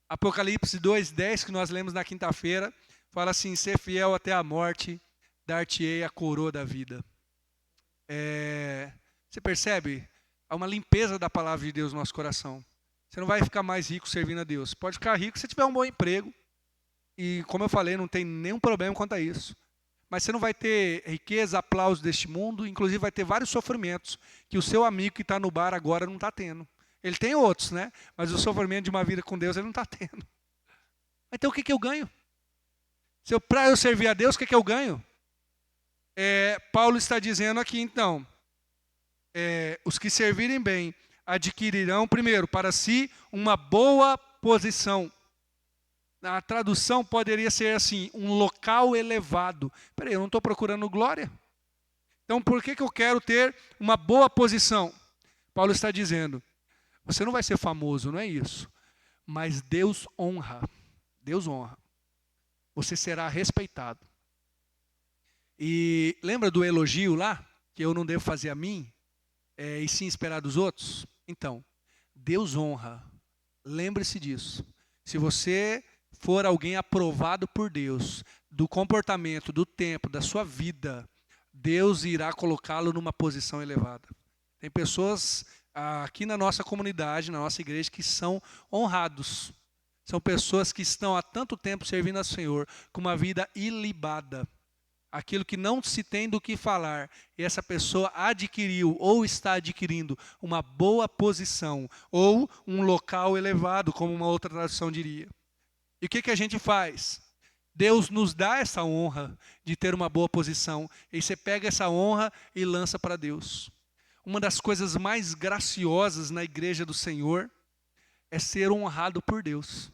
Apocalipse 2:10, que nós lemos na quinta-feira, fala assim: ser fiel até a morte, dar-te-ei a coroa da vida. Você percebe? Há uma limpeza da palavra de Deus no nosso coração. Você não vai ficar mais rico servindo a Deus. Você pode ficar rico se tiver um bom emprego. E como eu falei, não tem nenhum problema quanto a isso. Mas você não vai ter riqueza, aplauso deste mundo. Inclusive vai ter vários sofrimentos que o seu amigo que está no bar agora não está tendo. Ele tem outros, né? Mas o sofrimento de uma vida com Deus ele não está tendo. Então o que eu ganho? Para eu servir a Deus, o que eu ganho? Paulo está dizendo aqui então, os que servirem bem adquirirão, primeiro, para si uma boa posição. A tradução poderia ser assim, um local elevado. Peraí, eu não estou procurando glória? Então por que eu quero ter uma boa posição? Paulo está dizendo, você não vai ser famoso, não é isso. Mas Deus honra. Deus honra. Você será respeitado. E lembra do elogio lá? Que eu não devo fazer a mim, e sim esperar dos outros? Então, Deus honra. Lembre-se disso. Se você for alguém aprovado por Deus, do comportamento, do tempo, da sua vida, Deus irá colocá-lo numa posição elevada. Tem pessoas aqui na nossa comunidade, na nossa igreja, que são honrados. São pessoas que estão há tanto tempo servindo ao Senhor, com uma vida ilibada. Aquilo que não se tem do que falar, e essa pessoa adquiriu ou está adquirindo uma boa posição, ou um local elevado, como uma outra tradução diria. E o que a gente faz? Deus nos dá essa honra de ter uma boa posição, e você pega essa honra e lança para Deus. Uma das coisas mais graciosas na igreja do Senhor é ser honrado por Deus.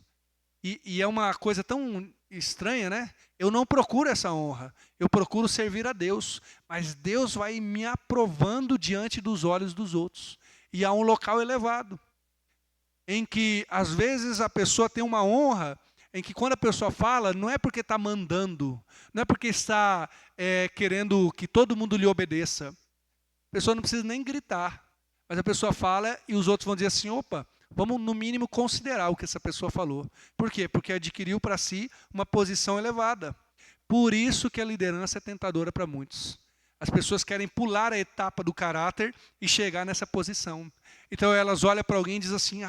E é uma coisa tão estranha, né? Eu não procuro essa honra, eu procuro servir a Deus, mas Deus vai me aprovando diante dos olhos dos outros. E há um local elevado, em que às vezes a pessoa tem uma honra, em que quando a pessoa fala, não é porque está mandando, não é porque está querendo que todo mundo lhe obedeça. A pessoa não precisa nem gritar, mas a pessoa fala e os outros vão dizer assim, opa, vamos no mínimo considerar o que essa pessoa falou. Por quê? Porque adquiriu para si uma posição elevada. Por isso que a liderança é tentadora para muitos. As pessoas querem pular a etapa do caráter e chegar nessa posição. Então elas olham para alguém e dizem assim,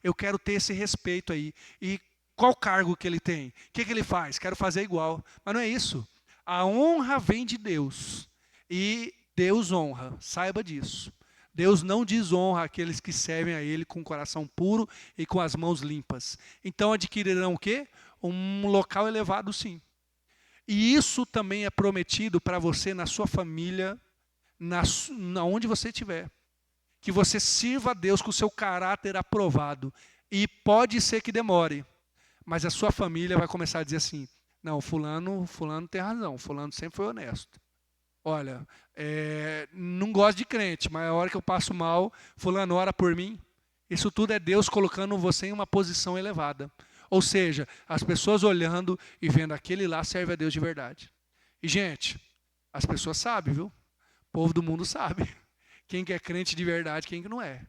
eu quero ter esse respeito aí. E qual cargo que ele tem? O que ele faz? Quero fazer igual. Mas não é isso. A honra vem de Deus. E Deus honra. Saiba disso. Deus não desonra aqueles que servem a Ele com o coração puro e com as mãos limpas. Então adquirirão o quê? Um local elevado, sim. E isso também é prometido para você na sua família, onde você estiver. Que você sirva a Deus com o seu caráter aprovado. E pode ser que demore, mas a sua família vai começar a dizer assim, não, fulano tem razão, fulano sempre foi honesto. Olha, não gosto de crente, mas a hora que eu passo mal, fulano ora por mim. Isso tudo é Deus colocando você em uma posição elevada. Ou seja, as pessoas olhando e vendo aquele lá serve a Deus de verdade. E, gente, as pessoas sabem, viu? O povo do mundo sabe. Quem que é crente de verdade, quem que não é.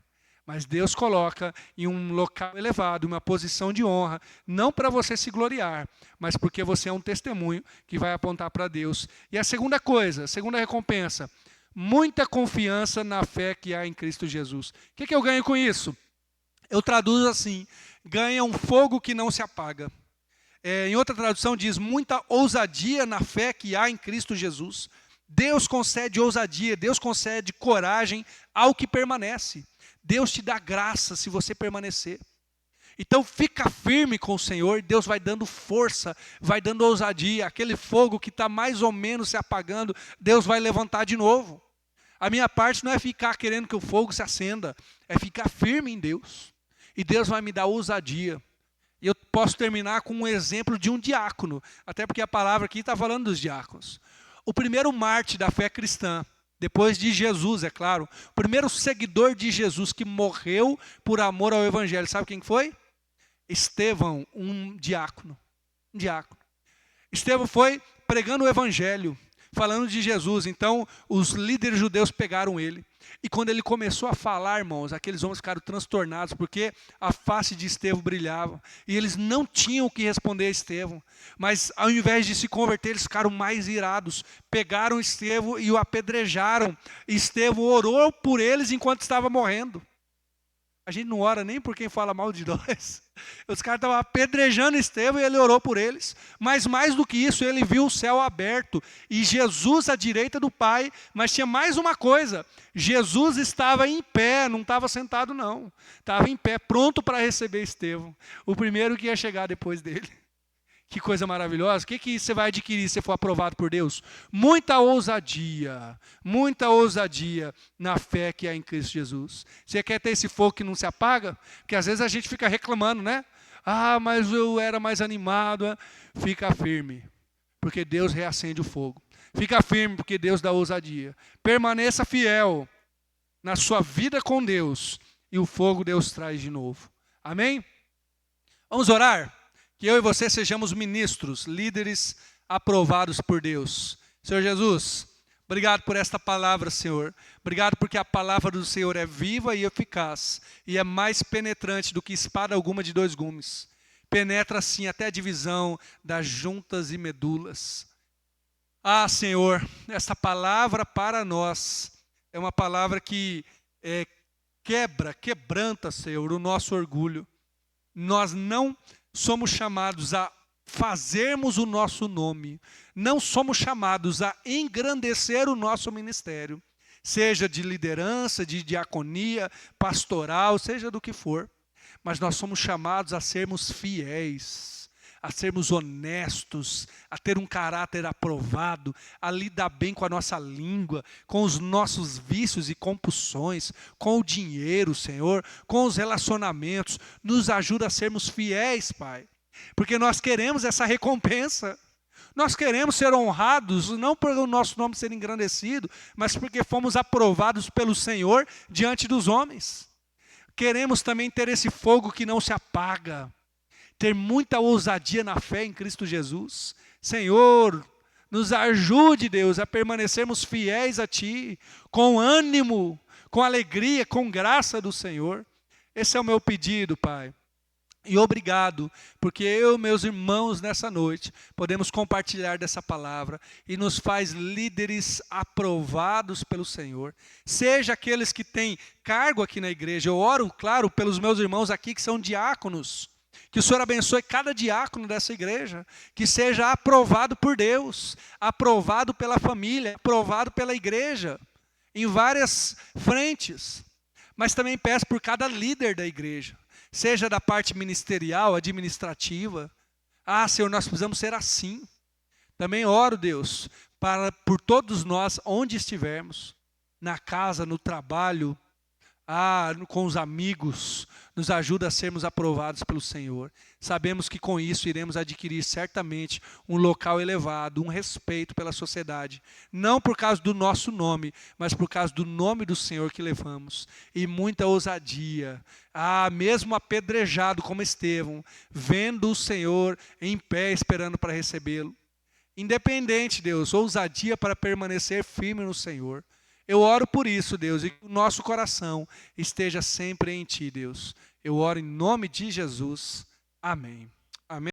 Mas Deus coloca em um local elevado, uma posição de honra, não para você se gloriar, mas porque você é um testemunho que vai apontar para Deus. E a segunda coisa, a segunda recompensa, muita confiança na fé que há em Cristo Jesus. O que eu ganho com isso? Eu traduzo assim, ganha um fogo que não se apaga. Em outra tradução diz, muita ousadia na fé que há em Cristo Jesus. Deus concede ousadia, Deus concede coragem ao que permanece. Deus te dá graça se você permanecer. Então fica firme com o Senhor, Deus vai dando força, vai dando ousadia. Aquele fogo que está mais ou menos se apagando, Deus vai levantar de novo. A minha parte não é ficar querendo que o fogo se acenda, é ficar firme em Deus. E Deus vai me dar ousadia. E eu posso terminar com um exemplo de um diácono, até porque a palavra aqui está falando dos diáconos. O primeiro mártir da fé cristã, depois de Jesus, é claro, o primeiro seguidor de Jesus que morreu por amor ao evangelho, sabe quem foi? Estevão, um diácono. Um diácono. Estevão foi pregando o evangelho, falando de Jesus. Então, os líderes judeus pegaram ele. E quando ele começou a falar, irmãos, aqueles homens ficaram transtornados, porque a face de Estevão brilhava. E eles não tinham o que responder a Estevão. Mas, ao invés de se converter, eles ficaram mais irados. Pegaram Estevão e o apedrejaram. Estevão orou por eles enquanto estava morrendo. A gente não ora nem por quem fala mal de nós. Os caras estavam apedrejando Estevão e ele orou por eles. Mas mais do que isso, ele viu o céu aberto e Jesus à direita do Pai. Mas tinha mais uma coisa. Jesus estava em pé, não estava sentado não. Estava em pé, pronto para receber Estevão. O primeiro que ia chegar depois dele. Que coisa maravilhosa. O que você vai adquirir se você for aprovado por Deus? Muita ousadia na fé que há em Cristo Jesus. Você quer ter esse fogo que não se apaga? Porque às vezes a gente fica reclamando, né? Ah, mas eu era mais animado. Fica firme, porque Deus reacende o fogo. Fica firme, porque Deus dá ousadia. Permaneça fiel na sua vida com Deus e o fogo Deus traz de novo. Amém? Vamos orar? Que eu e você sejamos ministros, líderes aprovados por Deus. Senhor Jesus, obrigado por esta palavra, Senhor. Obrigado porque a palavra do Senhor é viva e eficaz. E é mais penetrante do que espada alguma de dois gumes. Penetra, assim, até a divisão das juntas e medulas. Ah, Senhor, esta palavra para nós é uma palavra que quebranta, Senhor, o nosso orgulho. Nós não somos chamados a fazermos o nosso nome. Não somos chamados a engrandecer o nosso ministério. Seja de liderança, de diaconia, pastoral, seja do que for. Mas nós somos chamados a sermos fiéis, a sermos honestos, a ter um caráter aprovado, a lidar bem com a nossa língua, com os nossos vícios e compulsões, com o dinheiro, Senhor, com os relacionamentos. Nos ajuda a sermos fiéis, Pai, porque nós queremos essa recompensa. Nós queremos ser honrados, não por o nosso nome ser engrandecido, mas porque fomos aprovados pelo Senhor diante dos homens. Queremos também ter esse fogo que não se apaga, ter muita ousadia na fé em Cristo Jesus. Senhor, nos ajude, Deus, a permanecermos fiéis a Ti, com ânimo, com alegria, com graça do Senhor. Esse é o meu pedido, Pai. E obrigado, porque eu e meus irmãos nessa noite podemos compartilhar dessa palavra e nos faz líderes aprovados pelo Senhor. Seja aqueles que têm cargo aqui na igreja. Eu oro, claro, pelos meus irmãos aqui que são diáconos. Que o Senhor abençoe cada diácono dessa igreja, que seja aprovado por Deus, aprovado pela família, aprovado pela igreja, em várias frentes. Mas também peço por cada líder da igreja, seja da parte ministerial, administrativa. Ah, Senhor, nós precisamos ser assim. Também oro, Deus, por todos nós, onde estivermos, na casa, no trabalho, com os amigos, nos ajuda a sermos aprovados pelo Senhor. Sabemos que com isso iremos adquirir certamente um local elevado, um respeito pela sociedade. Não por causa do nosso nome, mas por causa do nome do Senhor que levamos. E muita ousadia. Mesmo apedrejado como Estevão, vendo o Senhor em pé esperando para recebê-lo. Independente, Deus, ousadia para permanecer firme no Senhor. Eu oro por isso, Deus, e que o nosso coração esteja sempre em Ti, Deus. Eu oro em nome de Jesus. Amém. Amém.